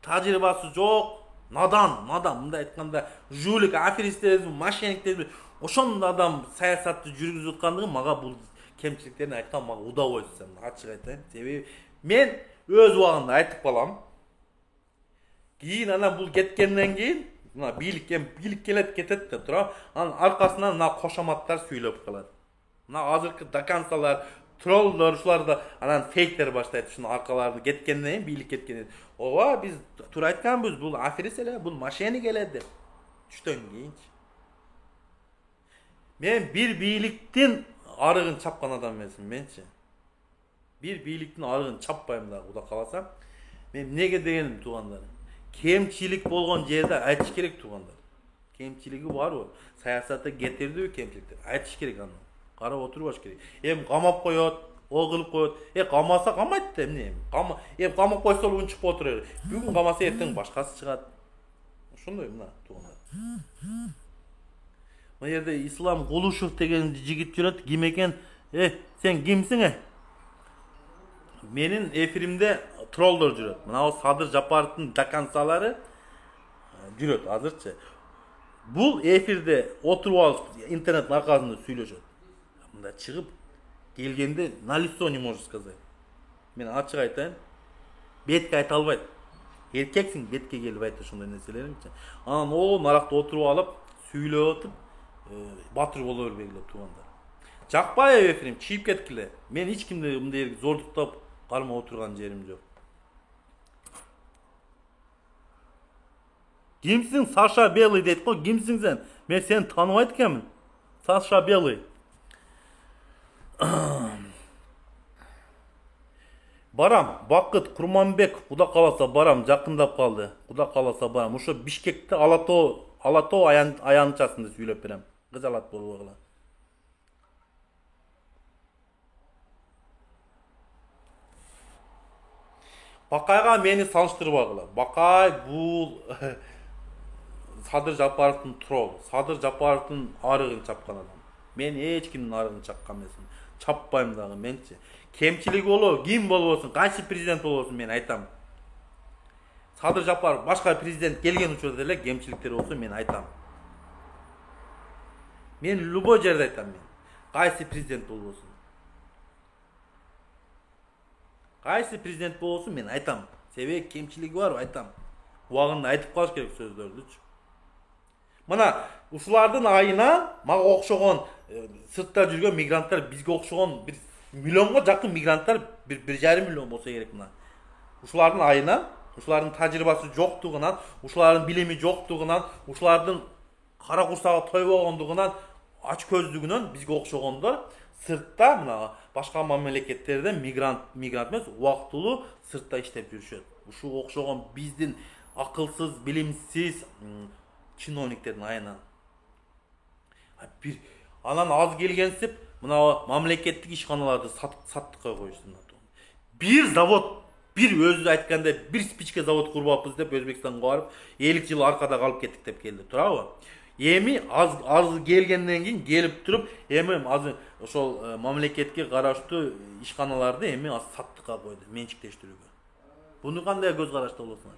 тажрыйбасы жок. Надан, мындай айтканда жулик, аферисттерди, мошенниктерди, ошондой адам саясатты жүргүзүп аткандыгы мага бул кемчиликтерин айткан мага удабойт десем, ачык айтайын. Себеби мен өз убагында айтып калам. Кийин анан бул кеткенден кийин, мына бийлик келет кетет деп тура, анан аркасынан мына кошоматтар сүйлөп калат. Мына азыркы докансалар, троллдор ушулар да анан фейктер баштайт ушунун аркаларында кеткенден кийин, бийлик кеткенден. Ооба биз туура айтканбыз, бул аферист эле, бул мошенник эле деп. Түштөн кийинчи. Мен бир бийликтин арыгын чапкан адам эмесмин менчи. Бир бийликтин арыгын чаппайм да, Кудай кааласа. Мен эмнеге дегеним туугандар. Кемчилик болгон жерде айтыш керек туугандар. Кемчилиги барбы? Саясатта кетирдиби кемчиликтер? Айтыш керек аны. Карап отурбаш керек. Камап коёт, о кылып коёт. Камаса камайт да эмне? Камап койсо унчуп отурер. Бүгүн камаса эртең башкасы чыгат. Ошондой мына туугандар. Мына жерде Ислам Кулушев деген жигит жүрөт. Ким экен? Сен кимсиң? Менин эфиримде троллдор жүрөт. Мына Садыр Жапаровдун докансалары жүрөт азырчы. Бул эфирде отуруп алып интернет аркасында сүйлөшөт. Мында чыгып келгенде на лицо не может сказать. Мен ачык айтайын. Бетке айта албайт. Erkeksin betke gelip ayt ошондой нерселеринчи. Анан о наракта отуруп алып, сүйлөп атып, батыр боло бербегиле туугандар. Жакпайбы эфирим, чийип кеткиле. Мен эч кимди мындай зордуктап кармап отурган жерим жок. Кимсиң Саша Белый дейт го, кимсиң сен? Мен сени тааныбайт экенмин. Саша Белый. Барам, Бакыт Курманбек, куда каласа барам, жакындап калды. Куда каласа барам. Ошо Бишкекте Алатоо аянтчасында сүйлөп берем. Кыжалат болбогула. Бакайга мени салыштырбагыла. Бакай бул Садыр Жапаровдун трол. Садыр Жапаровдун арыгын чапкан адам. Мен эч кимдин арыгын чапкан эмесмин. Чаппайм дагы менчи. Кемчилиги болобу, ким болбосун, кайсы президент болбосун мен айтам. Садыр Жапаров башка президент келген учурда эле кемчиликтери болсо мен айтам. Мен любой жерде айтам мен. Кайсы президент болбосун. Кайсы президент болбосун мен айтам. Себеби кемчилиги бар айтам. Убагында айтып калыш керек сөздөрдүчү. Мына ушулардын айынан мага окшогон сыртта жүргөн мигранттар бизге окшогон бир миллионго жакын мигранттар 1,5 миллион болсо керек мына. Ушулардын айынан, ушулардын тажрыйбасы жоктугунан, ушулардын билими жоктугунан, ушулардын кара курсагы тойбогондугунан, ач көздүгүнөн бизге окшогондор сыртта мына башка мамлекеттерде мигрант эмес, убактылуу сыртта иштеп жүрүшөт. Ушу окшогон биздин акылсыз, билимсиз чиновниктердин айынан. Анан аз келгенсип мына мамлекеттик ишканаларды саттыкка коюшту. Бир завод, бир өзү айтканда бир спичка завод курбаппыз деп Өзбекстанга барып 50 жыл аркада калып кеттик деп келди, турабы? Эми аз келгенден кийин келип туруп, эми азыр ошол мамлекетке караштуу ишканаларды эми аз саттыкка койду, менчиктештирүүгө. Буну кандай көз карашта болосуңар?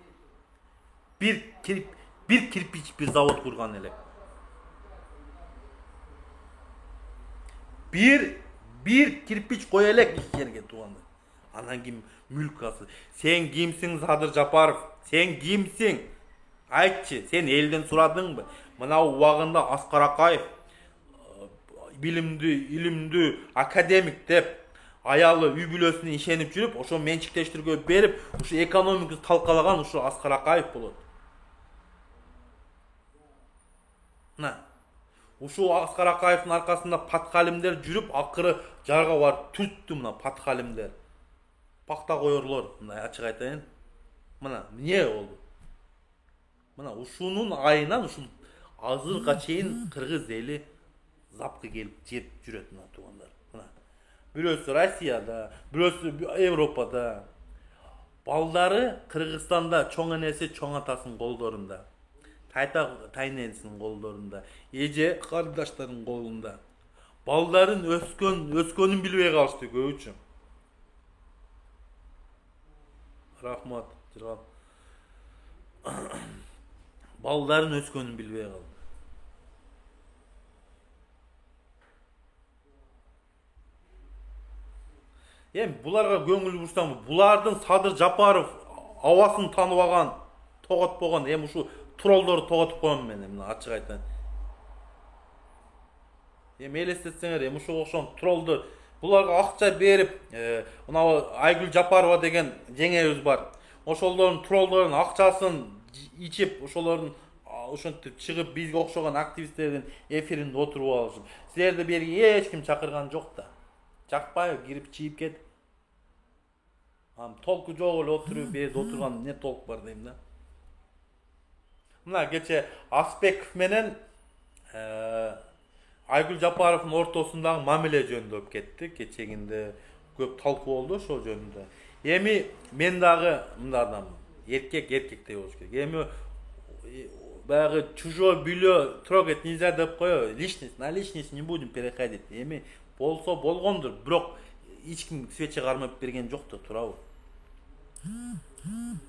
Бир кирпич бир завод курган элек. Bir kirpiç koy elek iş yerine tuğandı. Anan kim mülk alsın. Sen kimsin Sadır Japarov? Sen kimsin? Aytçı, sen elden suradın mı? Mına uğağında Askar Akayev bilimdi, ilimdi, akademik dep ayalı übülösünü işenip жүрүп, ошо менчиктештирүүгө берип, ошо экономиканы талкалаган ошо Аскар Акаев болот. Ушул Аскар Акаевдин аркасында паткалимдер жүрүп, акыры жарга барып түрттү мына паткалимдер. Пакта коёрлор, мына ачык айтайын. Мына эмне болду? Мына ушунун айынан ушул азырга чейин кыргыз эли запкы келип жеп жүрөт мына туугандар. Мына бирөөсү Россияда, бирөөсү Европада. Балдары Кыргызстанда чоң энеси чоң атасынын колдорунда. Тайненсинин колдорунда, эже карындаштардын колунда. Балдарын өскөнүн билбей калышты көбүчү. Рахмат, жыргал. Балдарын өскөнүн билбей калды. Буларга көңүл бурсам, булардын Садыр Жапаров абасын тааныбаган, тоготпогон, ушу троллорду тоготуп коем мен, мына ачык айтайын. Элестетсеңер, ушуга окшогон троллду буларга акча берип, мына Айгүл Жапарова деген жеңебиз бар. Ошолордун троллдордун акчасын ичип, ошолордун ошентип чыгып бизге окшогон активисттердин эфиринде отуруп алышып. Силерди берге эч ким чакырган жок да. Жакпайбы, кирип чийип кет. Толку жок эле отуруп, берде отурган эмне толк бар дейм да. Мына кече Аспеков менен Айгүл Жапаровдун ортосундагы мамиле жөнүндө кетти. Кечегинде көп талкуу болду ошол жөнүндө. Эми мен дагы мындай адаммын. Эркектей болуш керек. Эми баягы чужой белье трогать нельзя деп коё. Личность, на личность не будем переходить. Эми болсо болгондур, бирок эч ким свече кармап берген жок да, туурабы?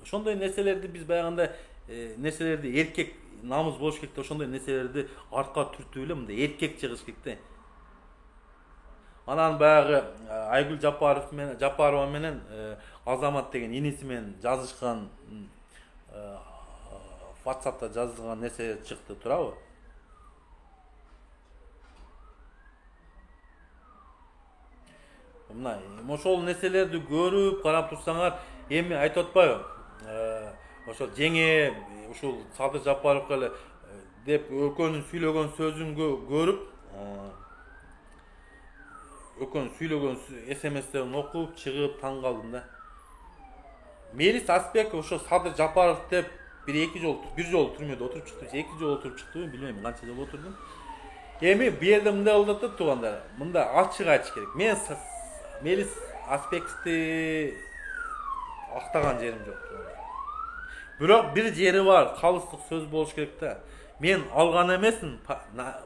Ошондой нерселерди биз баягында нерселерди эркек намыс болуш керек да, ошондой нерселерди артка түртүп эле мындай эркек чыгыш керек да. Анан баягы Айгүл Жапарова менен Азамат деген иниси менен жазышкан WhatsApp'ta жазылған нәрсе шықты турабы? Мына ошол нерселерди көрүп карап турсаңар, эми айтып атпайбы? Ошол жеңе ушул Садыр Жапаровго эле деп экөөнүн сүйлөгөн сөзүн көрүп, экөөнүн сүйлөгөн СМСтерин окуп чыгып таң калдым да. Мелис Аспеков ошо Садыр Жапаров деп бир жолу түрмөдө отуруп чыкты, 2 жолу отуруп чыктыбы, билбейм канча жыл отурдум. Эми бу жерде мындай болуп атат туугандар. Мында ачык айтыш керек. Мен Мелис Аспековду актаган жерим жок. Бирок бир жери бар, калыстык сөз болуш керек да. Мен алган эмесмин,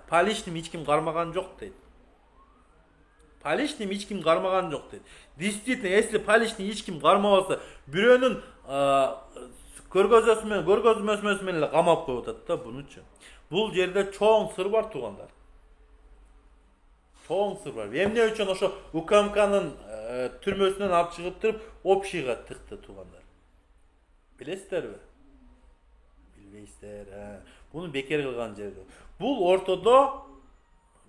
поличным эч ким кармаган жок дейт. Поличным эч ким кармаган жок дейт. Действительно, если поличный эч ким кармабаса, бирөөнүн көргөзмөсү менен эле камап коюп атат да бунучу. Бул жерде чоң сыр бар туугандар. Чоң сыр бар. Эмне үчүн ошо УКМКнын түрмөсүнөн алып чыгып туруп, общийга тыкты туугандар. Билесиздерби? Билбейсиздер. Буну бекер кылган жерде. Бул ортодо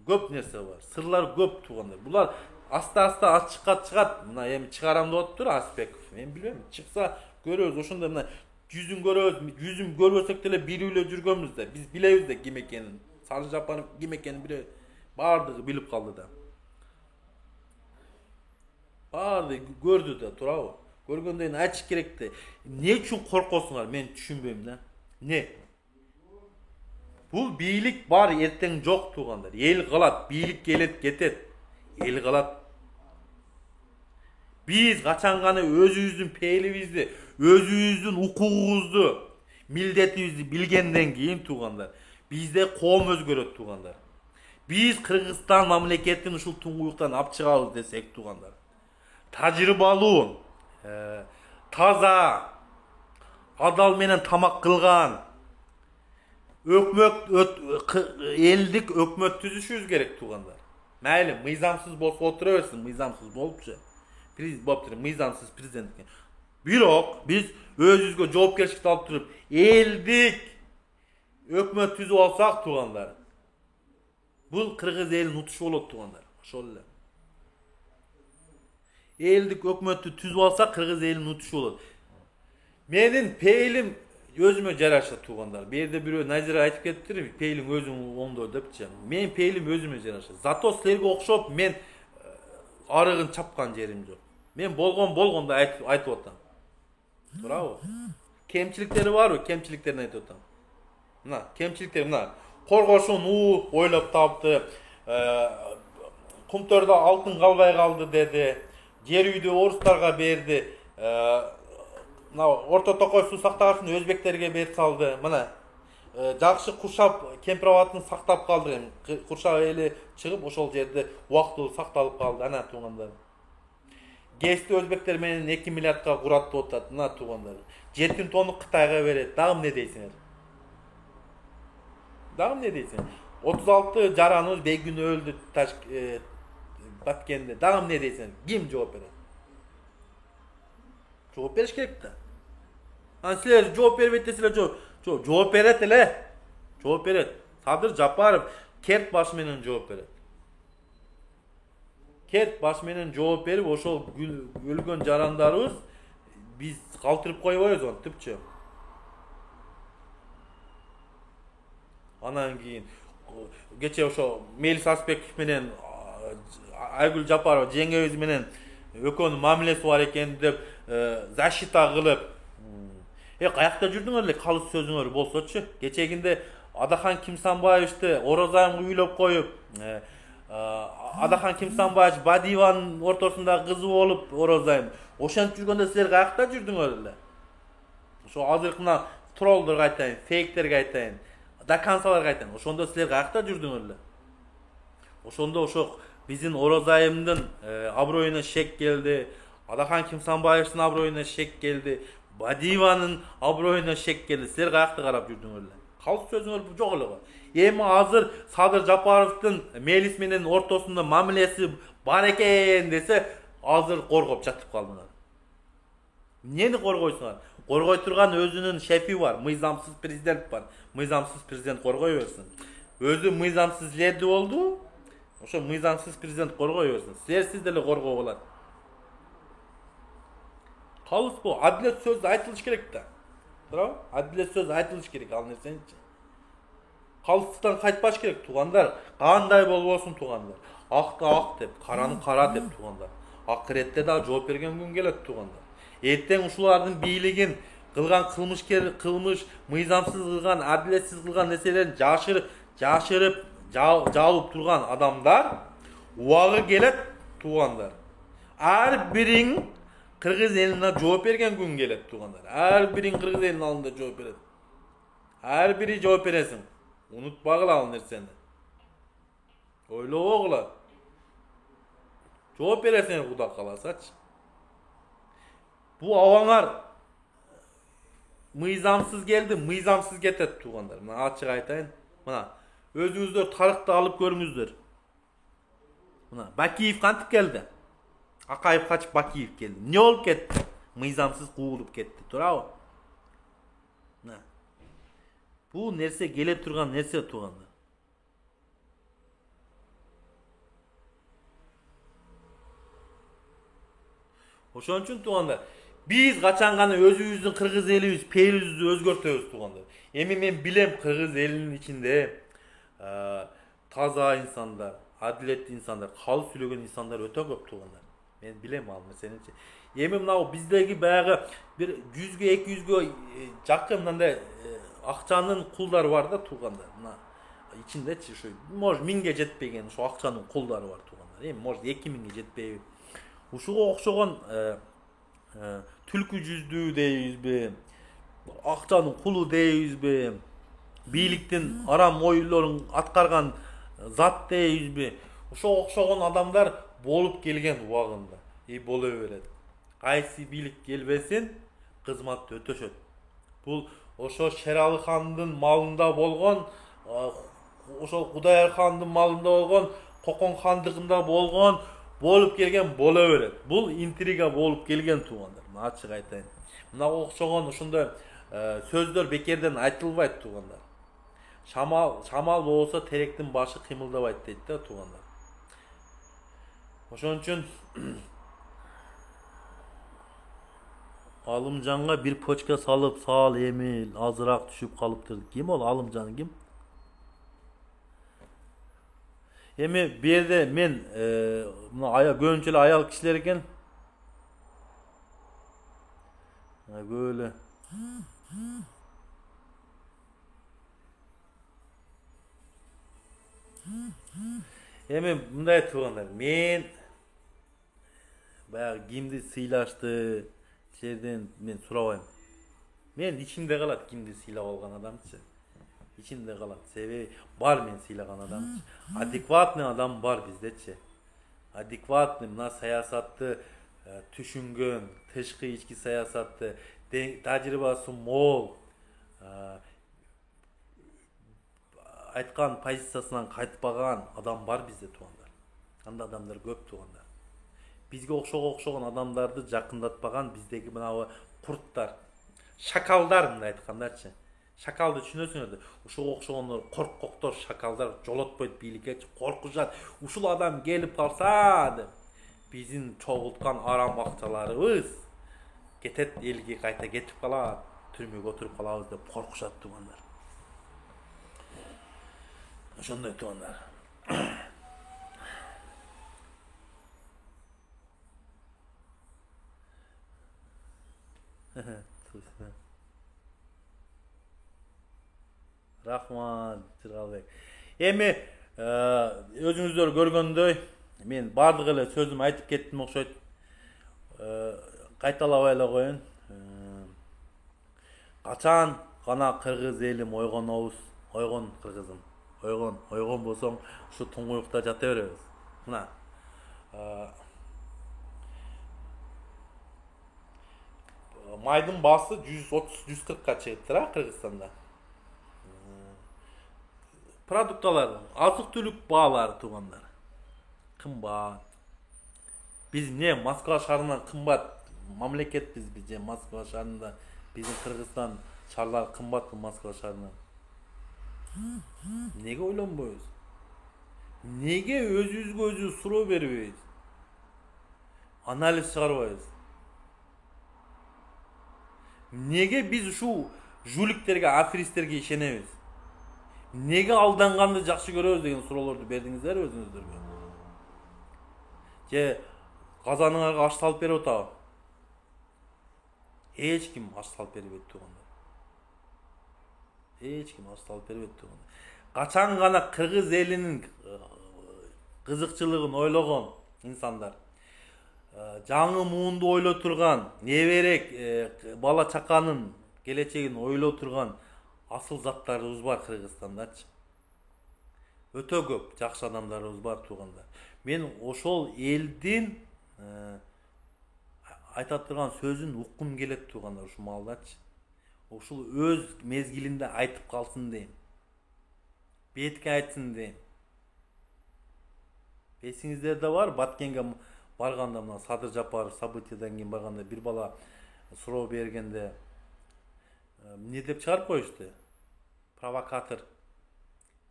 көп нерсе бар. Сырлар көп туугандар. Булар аста-аста ачыкка чыгат. Мына эми чыгарам деп атыптыр Аспеков. Мен билбейм. Чыкса көрөбүз. Ошондо мына жүзүн көрөбүз. Жүзүн көрбөсөк деле билүүлө жүргөнбүз да. Биз билебиз да ким экенин. Садыр Жапаров ким экенин билебиз. Бардыгы билип калды да. Бардыгы көрдү да, турабы? Көргөндөн айтыш керек да. Не үчүн коркосуңар, мен түшүнбөйм да. Не? Бул бийлик бар, эртең жок туугандар. Эл калат, бийлик келет, кетет. Эл калат. Биз качан гана өзүбүздүн пейлибизди, өзүбүздүн укугубузду, милдетибизди билгенден кийин туугандар, бизде коом өзгөрөт туугандар. Биз Кыргызстан мамлекетин ушул туңгуюктан алып чыгабыз десек туугандар. Тажрыйбалуу, таза, адал менен тамак кылган элдик өкмөт түзүшүбүз керек туугандар. Майли, мыйзамсыз болсо отура берсин, мыйзамсыз болупчу. Мыйзамсыз президент. Бирок биз өзүбүзгө жоопкерчиликти алып туруп, элдик өкмөт түзүп алсак туугандар, бул кыргыз элин утушу болот туугандар. Ошол эле. Элдик өкмөттү түзүп алсак кыргыз элин утушу болот. Менин пейлим өзүмө жараша туугандар. Бу жерде бирөө Назира айтып кетиптир, пейлиң өзүң оңдо депчи. Менин пейлим өзүмө жараша. Зато силерге окшоп мен арыгын чапкан жерим жок. Мен болгондо айтып атам. Турабы? Кемчиликтери барбы? Кемчиликтерин айтып атам. Мына, кемчиликтер мына. Коргошун ойлоп тапты. Кумтөрдө алтын калбай калды деди. Жер үйдү орустарга берди. Мына Орто Токой суу сактагычын өзбектерге берип салды. Мына жакшы Куршап кемпирабатын сактап калды. Куршап эли чыгып ошол жерде убактылуу сакталып калды. Ана туугандар. ГЭСти өзбектер менен 2 миллиардка курат деп атат. Мына туугандар. Жетин тонну Кытайга берет. Дагы эмне дейсиңер? 36 жараныбыз бегүн өлдү Баткенде. Дагы эмне дейсиңер? Ким жооп берет? Жооп бериш керек да. Силер жооп бербейт десилер, жооп берет эле. Жооп берет. Садыр Жапаров керт баш менен жооп берет. Керт баш менен жооп берип, ошол өлгөн жарандарыбыз биз калтырып койбойбуз антипчи. Анан кийин кече ошо Мелис Аспеков менен Айгүл Жапарова жеңебиз менен экөөнүн мамилеси бар экен деп защита кылып, каякта жүрдүңөр эле калыс сөзүңөр болсочу. Кечегинде Адахан Кимсанбаевичти Орозайымга үйлөп коюп, Адахан Кимсанбаевич Бадиеванын ортосунда кызы болуп Орозайым. Ошентип жүргөндө силер каякта жүрдүңөр эле. Ошо азыркына троллдорго айтайын, фейктерге айтайын, доконцаларга айтайын. Ошондо силер каякта жүрдүңөр эле. Ошондо ошо биздин Орозайымдын аброюна шек келди. Адахан Кимсанбаевичтин аброюна шек келди. Бадиеванын аброюна шек келди. Силер каякта карап жүрдүңөр эле. Калыс сөзүңөр жок эле го. Эми азыр Садыр Жапаровдун Мелис менен ортосунда мамилеси бар экен десе, азыр коргоп жатып калдыңар. Эмнени коргойсуңар? Коргой турган өзүнүн шефи бар, мыйзамсыз президент бар. Мыйзамсыз президент коргой берсин. Өзү мыйзамсыз леди болду. Ошо мыйзамсыз президент коргой берсин. Силерсиз деле коргоо болот. Калыс бу адилет сөз айтылыш керек да. Туурабы? Адилет сөз айтылыш керек ал нерсеничи. Калыстыктан кайтпаш керек туугандар. Кандай болбосун туугандар. Акты ак деп, караны кара деп туугандар. Акыретте да жооп берген күн келет туугандар. Эртең ушулардын бийлигин кылган кылмыш, мыйзамсыз кылган, адилетсиз кылган нерселерин жашырып, жаалып турган адамдар убагы келет туугандар. Ар бириң Кыргыз элине жооп берген күн келет туугандар. Ар бириң Кыргыз элинин алдында жооп берет. Ар бири жооп бересиң. Унутпагыла ал нерсени. Ойлобогула. Жооп бересиң Кудай кааласачы. Бу абаңар мыйзамсыз келди, мыйзамсыз кетет туугандар. Мына ачык айтайын. Мына өзүңүздөр тарыхты алып көрүңүздөр. Мына Бакиев кантип келди? Акаев качып Бакиев келди. Не болуп кетти? Мыйзамсыз куулуп кетти, туурабы? Мына. Бул нерсе келе турган нерсе туугандар. Ошон үчүн туугандар, биз качан гана өзүбүздүн кыргыз элибиз, пейилибизди өзгөртөбүз туугандар. Эми мен билем кыргыз элинин ичинде таза инсандар, адилеттүү инсандар, калыс сүйлөгөн инсандар өтө көп туугандар. Мен билем ал нерсеничи. Эми мынау биздеги баягы бир 100ге 200ге жакын мындай акчанын кулдары бар да туугандар. Мына ичиндечи ушу может 1000ге жетпеген ушу акчанын кулдары бар туугандар. Эми может 2000ге жетпейби. Ушуга окшогон түлкү жүздүү дейбизби? Акчанын кулу дейбизби? Бийликтин арам ойлорун аткарган зат дейбизби? Ошого окшогон адамдар болуп келген убагында. Боло берет. Кайсы бийлик келбесин кызматты өтөшөт. Бул ошо Шералы хандын малында болгон, ошо Кудайыр хандын малында болгон, Кокон хандыгында болгон болуп келген боло берет. Бул интрига болуп келген туугандар. Мына ачык айтайын. Мына окшогон ушундай сөздөр бекерден айтылбайт туугандар. Шамал болсо теректин башы кыймылдабайт дейт да туугандар. Ошон үчүн Алымжанга бир почка салып, сал эми азыраак түшүп калыптыр. Ким ол Алымжан ким? Эми бу жерде мен мына көбүнчө эле аял кишилер экен. Böyle. Эми мындай туугандар, мен баягы кимди сыйлашты жерден мен сурабайм. Мен ичимде калат кимди сыйлап алган адамчы. Ичимде калат. Себеби бар мен сыйлаган адам. Адекватный адам бар биздечи. Адекватный мына саясатты түшүнгөн, тышкы ички саясатты, тажрыйбасы мол, айткан позициясынан кайтпаган адам бар бизде туугандар. Анда адамдар көп туугандар. Бизге окшогон адамдарды жакындатпаган биздеги мына курттар, шакалдар мындай айткандачы. Шакалды түшүнөсүңөр. Ушуга окшогондор коркоктор, шакалдар жолотпойт бийликке, коркушат. Ушул адам келип калса деп биздин чогулткан арам акчаларыбыз кетет, элге кайта кетип калат, түрмөгө отуруп калабыз деп коркушат туугандар. Ошондой туугандар. Рахмат, Жыргалбек. Эми өзүңүздөр көргөндөй, мен бардык эле сөзүм айтып кеттим окшойт. Кайталабай эле коеюн. Качан гана кыргыз элим ойгонобуз, ойгон кыргызым. Ойгон болсоң, ушу туңгуюкта жата беребиз. Мына майдын баасы 130-140ка чыгыптыр Кыргызстанда. Продукталар, азык-түлүк баалары туугандар. Кымбат. Биз не Москва шаарынан кымбат мамлекетпиз, биз же Москва шаарында Bizim Kırgızstan şarlar kımbat Moskva şarından. Nege oylanbayız? Nege özü suroo berбейбиз? Analiz çıkarbayız. Nege biz şu jüliklerge, aferistlerge işenemiz? Nege aldanganды жақсы көрөбүз деген суроолорду бердиңиздер өзүңүздөргө. Же казаныңарга аш салып берип атабы? Эч ким аш салып бербейт туугандар. Эч ким аш салып бербейт туугандар. Качан гана кыргыз элинин кызыкчылыгын ойлогон инсандар, жаңы муунду ойлой турган, неберек бала чаканын келечегин ойлой турган асыл заттарыбыз бар Кыргызстандачы. Өтө көп жакшы адамдарыбыз бар туугандар. Мен ошол элдин айта турган сөзүн уккум келет туугандар ушул маалдачы. Ушул өз мезгилинде айтып калсын дейм. Бетке айтсын дейм. Эсиңиздерде бар, Баткенге барганда мына Садыр Жапаров событиядан кийин барганда бир бала суроо бергенде эмне деп чыгарып коюшту? Провокатор,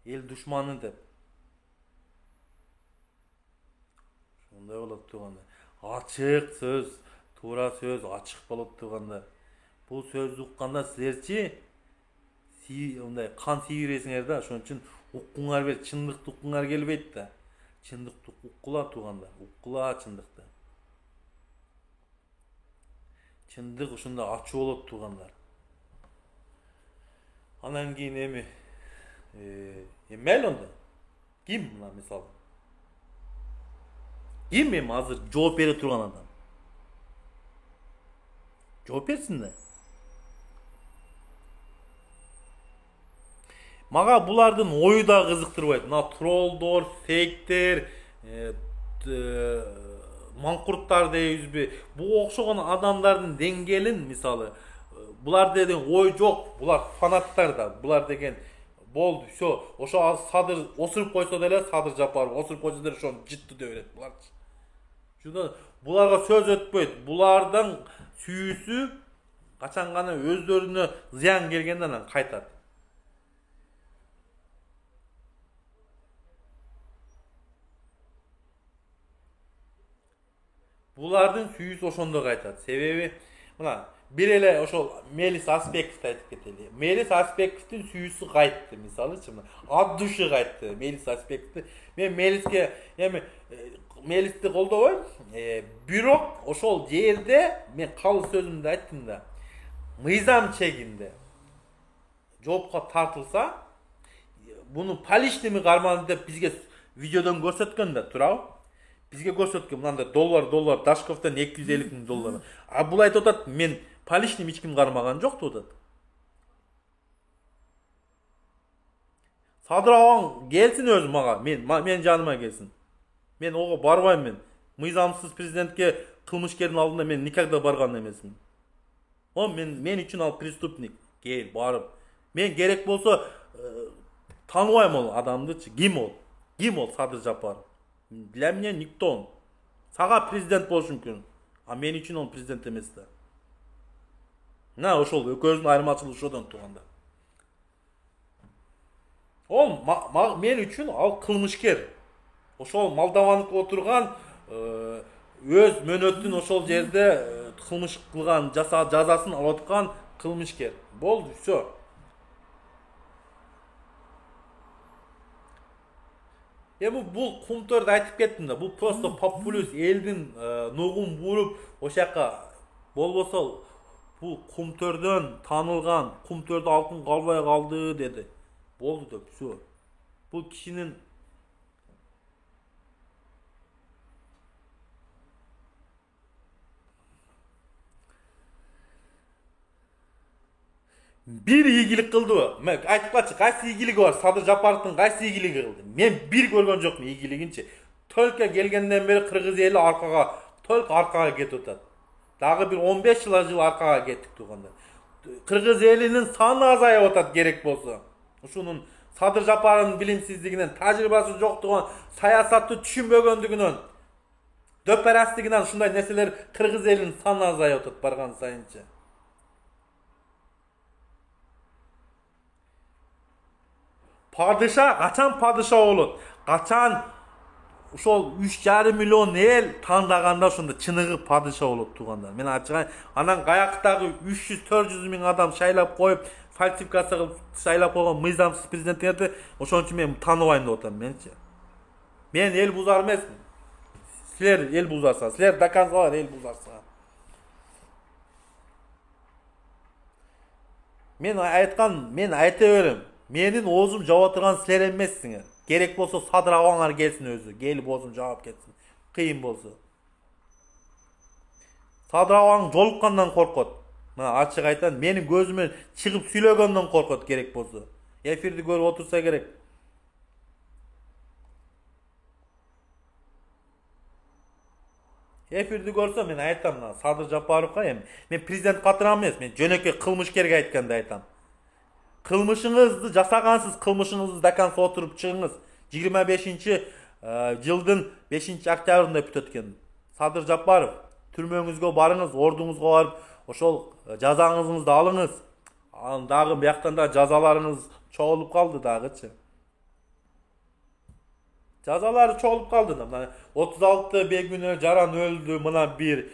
эл душманы деп. Ошондой болот туугандар. Ачык сөз, туура сөз ачык болот туугандар. Бул сөздү укканда силерчи мындай кан тийиресиңер да, ошон үчүн уккуңар бер, чындыкты уккуңар келбейт да. Чындыкты уккула туугандар, уккула чындыкты. Чындык ушунда ачуу болот туугандар. Анан кийин эми мейли онда. Ким мына мисалы? Ким эми азыр жооп бере турган адам? Жооп берсин да. Мага булардын ою да кызыктырбайт. Мына троллдор, фейктер, маңкурттар дейбизби? Бу окшогон адамдардын деңгээлин мисалы булар деген ой жок, булар фанаттар да. Булар деген болду, всё. Ошо Садыр осуруп койсо деле Садыр Жапаров осуруп койсо деле ошону жыттı деп берет буларчы. Шуна буларга сөз өтпөйт. Булардын сүйүүсү качан гана өздөрүнө зыян келгенде анан кайтат. Булардын сүйүүсү ошондо кайтат. Себеби мына бир эле ошол Мелис Аспековду айтып кетели. Мелис Аспековдун сүйүүсү кайтты, мисалычы мына от души кайтты Мелис Аспековду. Мен Мелиске эми Мелисти колдобойм, бирок ошол жерде мен калыс сөзүмдү айттым да. Мыйзам чегинде жоопко тартылса, буну поличными кармады деп бизге видеодон көрсөткөн да, туурабы? Бизге көрсөткөн мындай доллар Дашковдон 250 000 доллар. А бул айтып атат, мен поличным эч ким кармаган жок деп атат. Садыр агам келсин өзү мага, мен жаныма келсин. Мен ого барбайм мен. Мыйзамсыз президентке кылмышкердин алдында мен никогда барган эмесмин. Мен үчүн ал преступник. Кел, барып. Мен керек болсо тааныбайм ол адамдычы. Ким ол? Ким ол Садыр Жапаров? Для меня никто он. Сага президент болушу мүмкүн. А мен үчүн ол президент эмес да. На ошол экөөбүздүн айырмачылыгы ошодон тууганда. Ол мен үчүн ал кылмышкер. Ошол Молдованыкта отурган өз мөнөтүн ошол жерде кылмыш кылган, жазасын алып аткан кылмышкер. Болду, всё. Эми бул кумтөрдү айтып кеттим да. Бул просто популист элдин нугун буруп ошол жака болбосо бул кумтөрдөн таанылган, кумтөрдө алтын калбай калды деди. Болду деп, всё. Бул кишинин bir ийгилик кылдыбы? Мен айтып калчы, кайсы ийгилиги бар? Садыр Жапаровдун кайсы ийгилиги кылды? Мен бир көргөн жокмун ийгилигинчи. Только келгенден бери кыргыз эли аркага кетип атат. Дагы бир 15 жыл аркага кеттик туугандар. Кыргыз элинин саны азайып атат керек болсо. Ушунун Садыр Жапаровдун билимсиздигинен, тажрыйбасы жоктугунан, саясатты түшүнбөгөндүгүнөн, дөперастыгынан ушундай нерселер кыргыз элинин саны азайып атат барган сайынчы. Padişah kaçan padişah olur. Kaçan uşol 3,5 milyon el tandaganda ошондо чыныгы падыша болот туугандар. Мен ачыгай анан каяктагы 300-400 миң адам шайлап коюп, фальсификация кылып шайлап койгон мыйзамсыз президенттерди ошон үчүн мен тааныбайм деп атам менчи. Мен эл бузар эмесмин. Силер эл бузарсыңар, силер доканзалар эл бузарсыңар. Мен айта берем. Менин оозум жаба турган силер эмессиңер. Gerek bolsa Sadır Ağalar gelsin özü. Gelip olsun cevap getsin. Kıyın bolsa. Sadır Ağalan jolukkandan korkot. Mana açık aytan, menin gözüme çıkıp süylөгөндөн korkot gerek bolsa. Efirdi görüp otursa gerek. Efirdi görse men aytam, Sadır Japarovga em. Men prezident katıram emas, men jönökөй kılmış gerek aytkanda aytam. Kılmışınızdı, jasagansız kılmışınızdı dakansa oturup çıkınız. 25-жылдын 5-октябрында бүтөт экен. Sadır Japarov, түрмөңүзгө барыңыз, ордуңузга барып, ошол жазаңызды алыңыз. Анан дагы бияктан да жазаларыңыз чогулуп калды дагычы. Жазалары чогулуп калды. Мына 36 бегүнө жаран өлдү, мына бир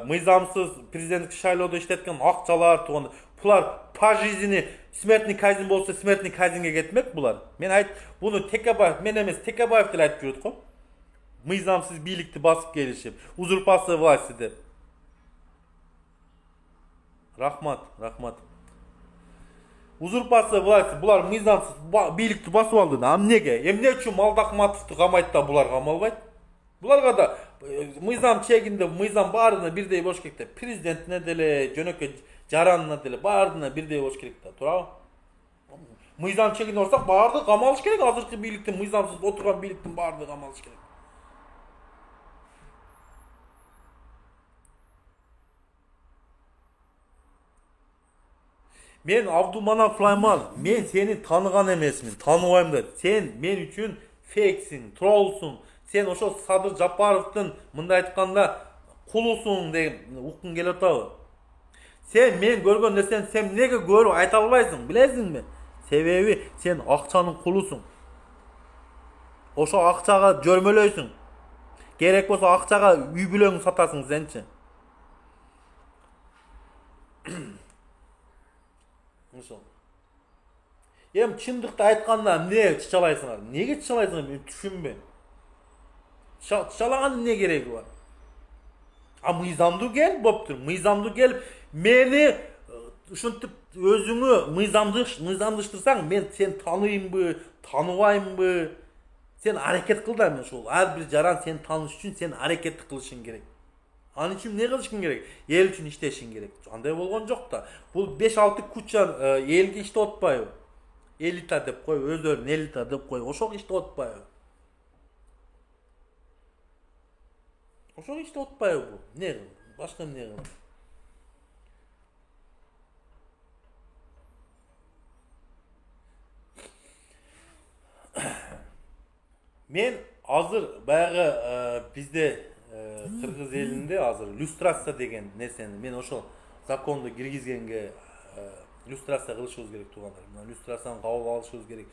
мыйзамсыз президенттик шайлоодо иштеткен акчалар туган. Bular pajizini смертный казнь болса смертный казньге кетмек bular. Men ayt, bunu Tekebаев, men emes Tekebаев деле айтып жүрөт го. Мыйзамсыз бийликти басып келишип, узурпация власти деп. Рахмат. Узурпация власти, bular мыйзамсыз бийликти басып алды. Эмне үчүн Малдахматовду камайт да булар камалбайт? Буларга да мыйзам чегинде мыйзам баарына бирдей болуш керек да. Президентине деле, жөнөкөй жаранына деле баардыгына бирдей болуш керек да, туурабы? Мыйзам чегинде болсак баардыгы камалыш керек, азыркы бийликтин мыйзамсыз отурган бийликтин баардыгы камалыш керек. Мен Абдуманап Сулайман, мен сени таныган эмесмин, тааныбайм да. Сен мен үчүн фейксиң, троллсуң. Sen ошо Sadır Japarovдун мындай айтканда кулусуң деген уккун келип атабы? Sen men көргөн нерсени sen неге көрүп айта албайсың, билесиңби? Себеби sen акчанын кулусуң. Ошо акчага жөрмөлөйсүң. Керек болсо акчага үй бүлөңдү сатасың сенчи. Ошо. Чындыкты айтканда эмне чычалайсыңар? Неге чычалайсыңар? Мен түшүнбөйм. Çalağın ne gereği var? Mıyzamdı gel boptur. Mıyzamdı gel meni şuntip özünü mıyzamdıştırsan men sen tanıyım mı, tanıbayım mı? Sen hareket kıl da men şol. Her bir jaran sen tanış üçün sen hareket kılışın gerek. An için ne kılışın gerek? El üçün işteşin gerek. Anday bolgon jok da. Bu 5-6 kuçan elge işte otpayı. Elita dep koy, özörün elita dep koy. Oşok işte otpayı. Ошо işte отпай bu. Ne kıldı? Başka ne kıldı? Men azır bayağı bizde Kırgız elinde azır люстрация деген нерсени мен ошол законду киргизгенге люстрация кылышыбыз керек туугандар. Мына люстрацияны кабыл алышыбыз керек.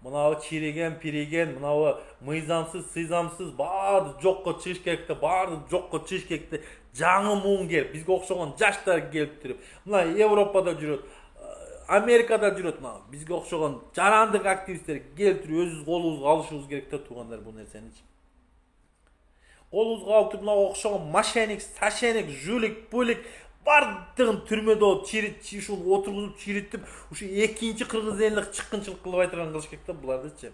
Мынау чиреген, пиреген, мынау мыйзамсыз, сыйзамсыз баарды жокко чыгыш керек да, баарды жокко чыгыш керек да. Жаңы муун келип, бизге окшогон жаштар келип туруп. Мына Европада жүрөт, Америкада жүрөт, мына бизге окшогон жарандык активисттер келип туруп өзүбүз колубузга алышыбыз керек да туугандар бул нерсени. Колубузга алып туруп мына окшогон мошенник, сашенник, жулик, пулик бардығын түрмөдө ушул отургузуп чиритип, ушу экинчи кыргыз элине чыккынчылык кылып айтырган кылыш керек да булардычы.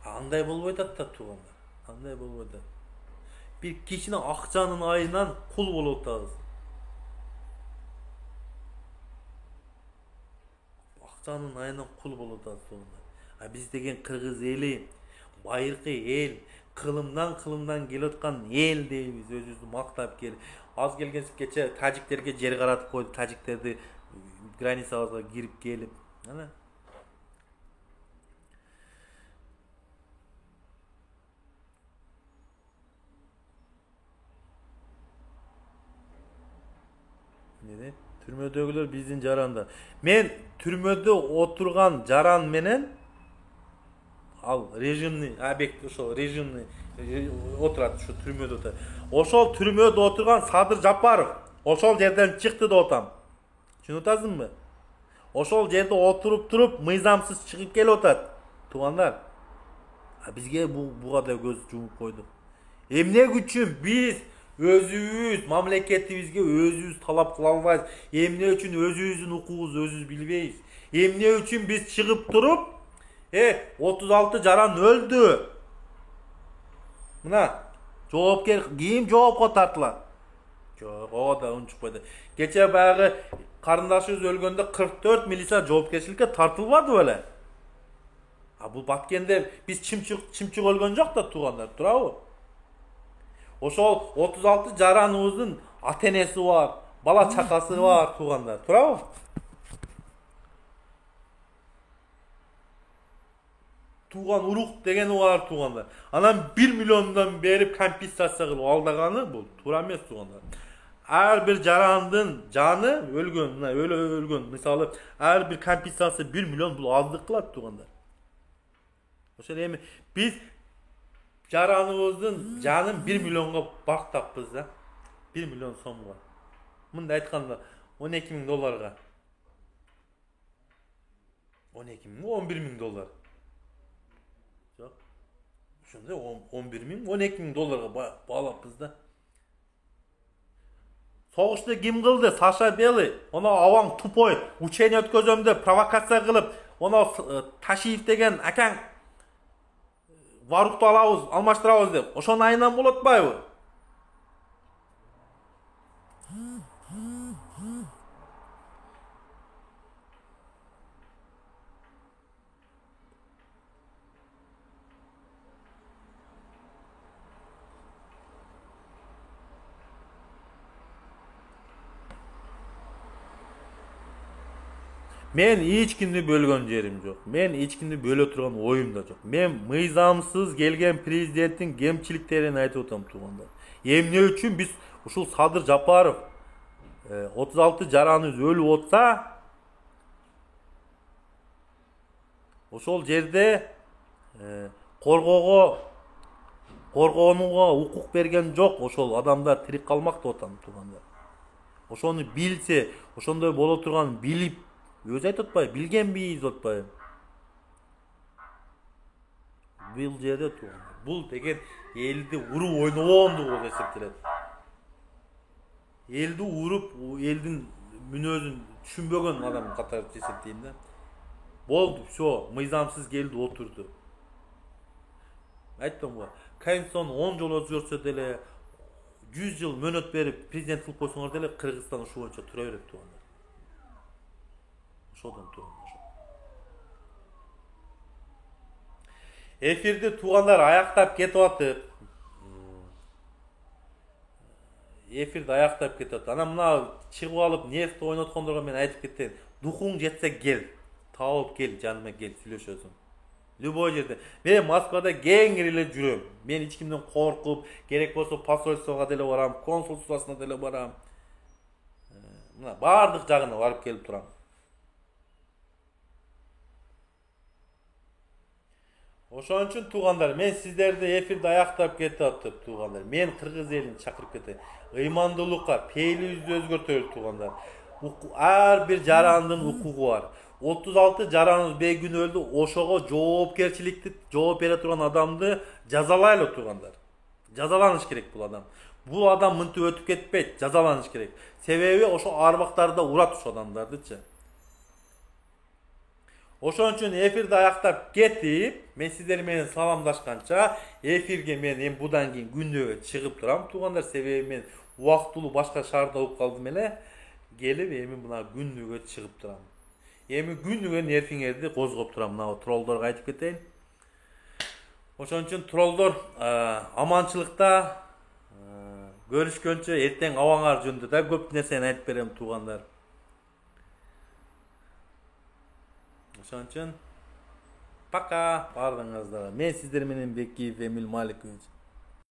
Андай болбой атат да туугандар. Андай болбой атат. Бир кичине акчанын айынан кул болуп атабыз. Акчанын айынан кул болуп атабыз туугандар. Биз деген кыргыз эли, байыркы эл, кылымдан келип аткан эл дейбиз, өзүбүздү мактап келип. Az келгенсип кече тажиктерге жер каратып койду, тажиктерди границабызга кирип келип. Ана. Türmödөгүлөр биздин жаранда. Мен түрмөдө отурган жаран менен ал режимный объект, ошол режимный отурат, ушу түрмөдө отурат. Ошол түрмөдө отурган Садыр Жапаров ошол жерден чыкты деп атам. Түшүнүп атасыңбы? Ошол жерде отуруп туруп мыйзамсыз чыгып келип атат. Туугандар, бизге буга да көз жумуп койдук. Эмне үчүн биз өзүбүз мамлекетибизге өзүбүз талап кыла албайбыз? Эмне үчүн өзүбүздүн укугубузду өзүбүз билбейбиз? Эмне үчүн биз чыгып туруп, 36 жаран өлдү. Мына жоопкер ким жоопко тартылат? Жок, ого да унчукпайт. Кече баягы карындашыбыз өлгөндө 44 милиция жоопкерчиликке тартылбады беле? Бул Баткенде биз чымчык өлгөн жок да, туугандар, туурабы? Ошол 36 жараныбыздын ата-энеси бар, бала чакасы бар, туугандар, туурабы? Туган урук дегени бар, туугандар. Анан 1 миллиондон берип компенсация кылып алдаганы бул туура эмес, туугандар. Ар бир жарандын жаны өлгөн, мына өлгөн, мисалы, ар бир компенсация 1 миллион бул аздык кылат, туугандар. Ошол эми биз жараныбыздын жанын 1 миллионго бактаппыз да. 1 миллион сомго. Мындай айтканда 12 миң долларга. 12 миң, 11 миң доллар. Жок. Ошондой 11 миң, 12 миң долларга баалаппыз да. Согушты ким кылды? Саша Белый. Оны аваң тупой, учение өткөзөм деп провокация кылып, оны Ташиев деген акаң Варукту алабыз, алмаштырабыз деп. Ошону айынан болуп атпайбы? Мен эч кимди бөлгөн жерим жок. Мен эч кимди бөлө турган оюм да жок. Мен мыйзамсыз келген президенттин кемчиликтерин айтып атам, туугандар. Эмне үчүн биз ушул Садыр Жапаров 36 жараныбыз өлүп атса, ошол жерде коргоонуга укук берген жок. Ошол адамдар тирик калмак деп атам, туугандар. Ошону билсе, ошондой боло турганын билип, өзү айтып атпайбы, билгенбиз деп атпайбы? Бул жерде туугандар, бул деген элди уруп ойногондук болуп эсептелет. Элди уруп, элдин мүнөзүн түшүнбөгөн адам катары эсептейм да. Болду, всё, мыйзамсыз келди, отурду. Айттым го, Конституцияны 10 жолу өзгөртсө деле, 100 жыл мөөнөт берип президент кылып койсоңор деле, Кыргызстан ушул боюнча тура берет, туугандар. Ошодон туугандар. Эфирди туугандар аяктап кетип атып. Эфирди аяктап кетип атат. Анан мына чыгып алып нефт ойноткондорго мен айтып кетейин. Духуң жетсе кел, таап кел, жаныма кел, сүйлөшөсүң. Любой жерде. Мен Москвада кеңири эле жүрөм. Мен эч кимден коркуп, керек болсо посольствого деле барам, консулствосуна деле барам. Мына бардык жагына барып келип турам. Ошон үчүн туугандар, мен сиздерди эфирди аяктап кетип атып, туугандар. Мен кыргыз элин чакырып кетейин. Ыймандуулукка, пейилибизди өзгөртөлү, туугандар. Ар бир жарандын укугу бар. 36 жараныбыз бейгүн өлдү. Ошого жоопкерчиликти жооп бере турган адамды жазалайлы, туугандар. Жазаланыш керек бул адам. Бул адам мынтип өтүп кетпейт, жазаланыш керек. Себеби ошо арбактарда урат ошо адамдардычы. Ошон үчүн эфирди аяктап кетип, мен сиздер менен саламдашканча, эфирге мен эми будан кийин күндөгө чыгып турам, туугандар. Себеби мен убактылуу башка шаарда болуп калдым эле. Келип эми мына күндөгө чыгып турам. Эми күндөгө нервиңерди козгоп турам, мына троллдорго айтып кетейин. Ошон үчүн троллдор аманчылыкта, көрүшкөнчө эртең абаңар жөнүндө да көп нерсени айтып берем, туугандар. Ошон үчүн пока бардыгыңыздарга. Мен сиздер менен Бекиев Эмил Маликович.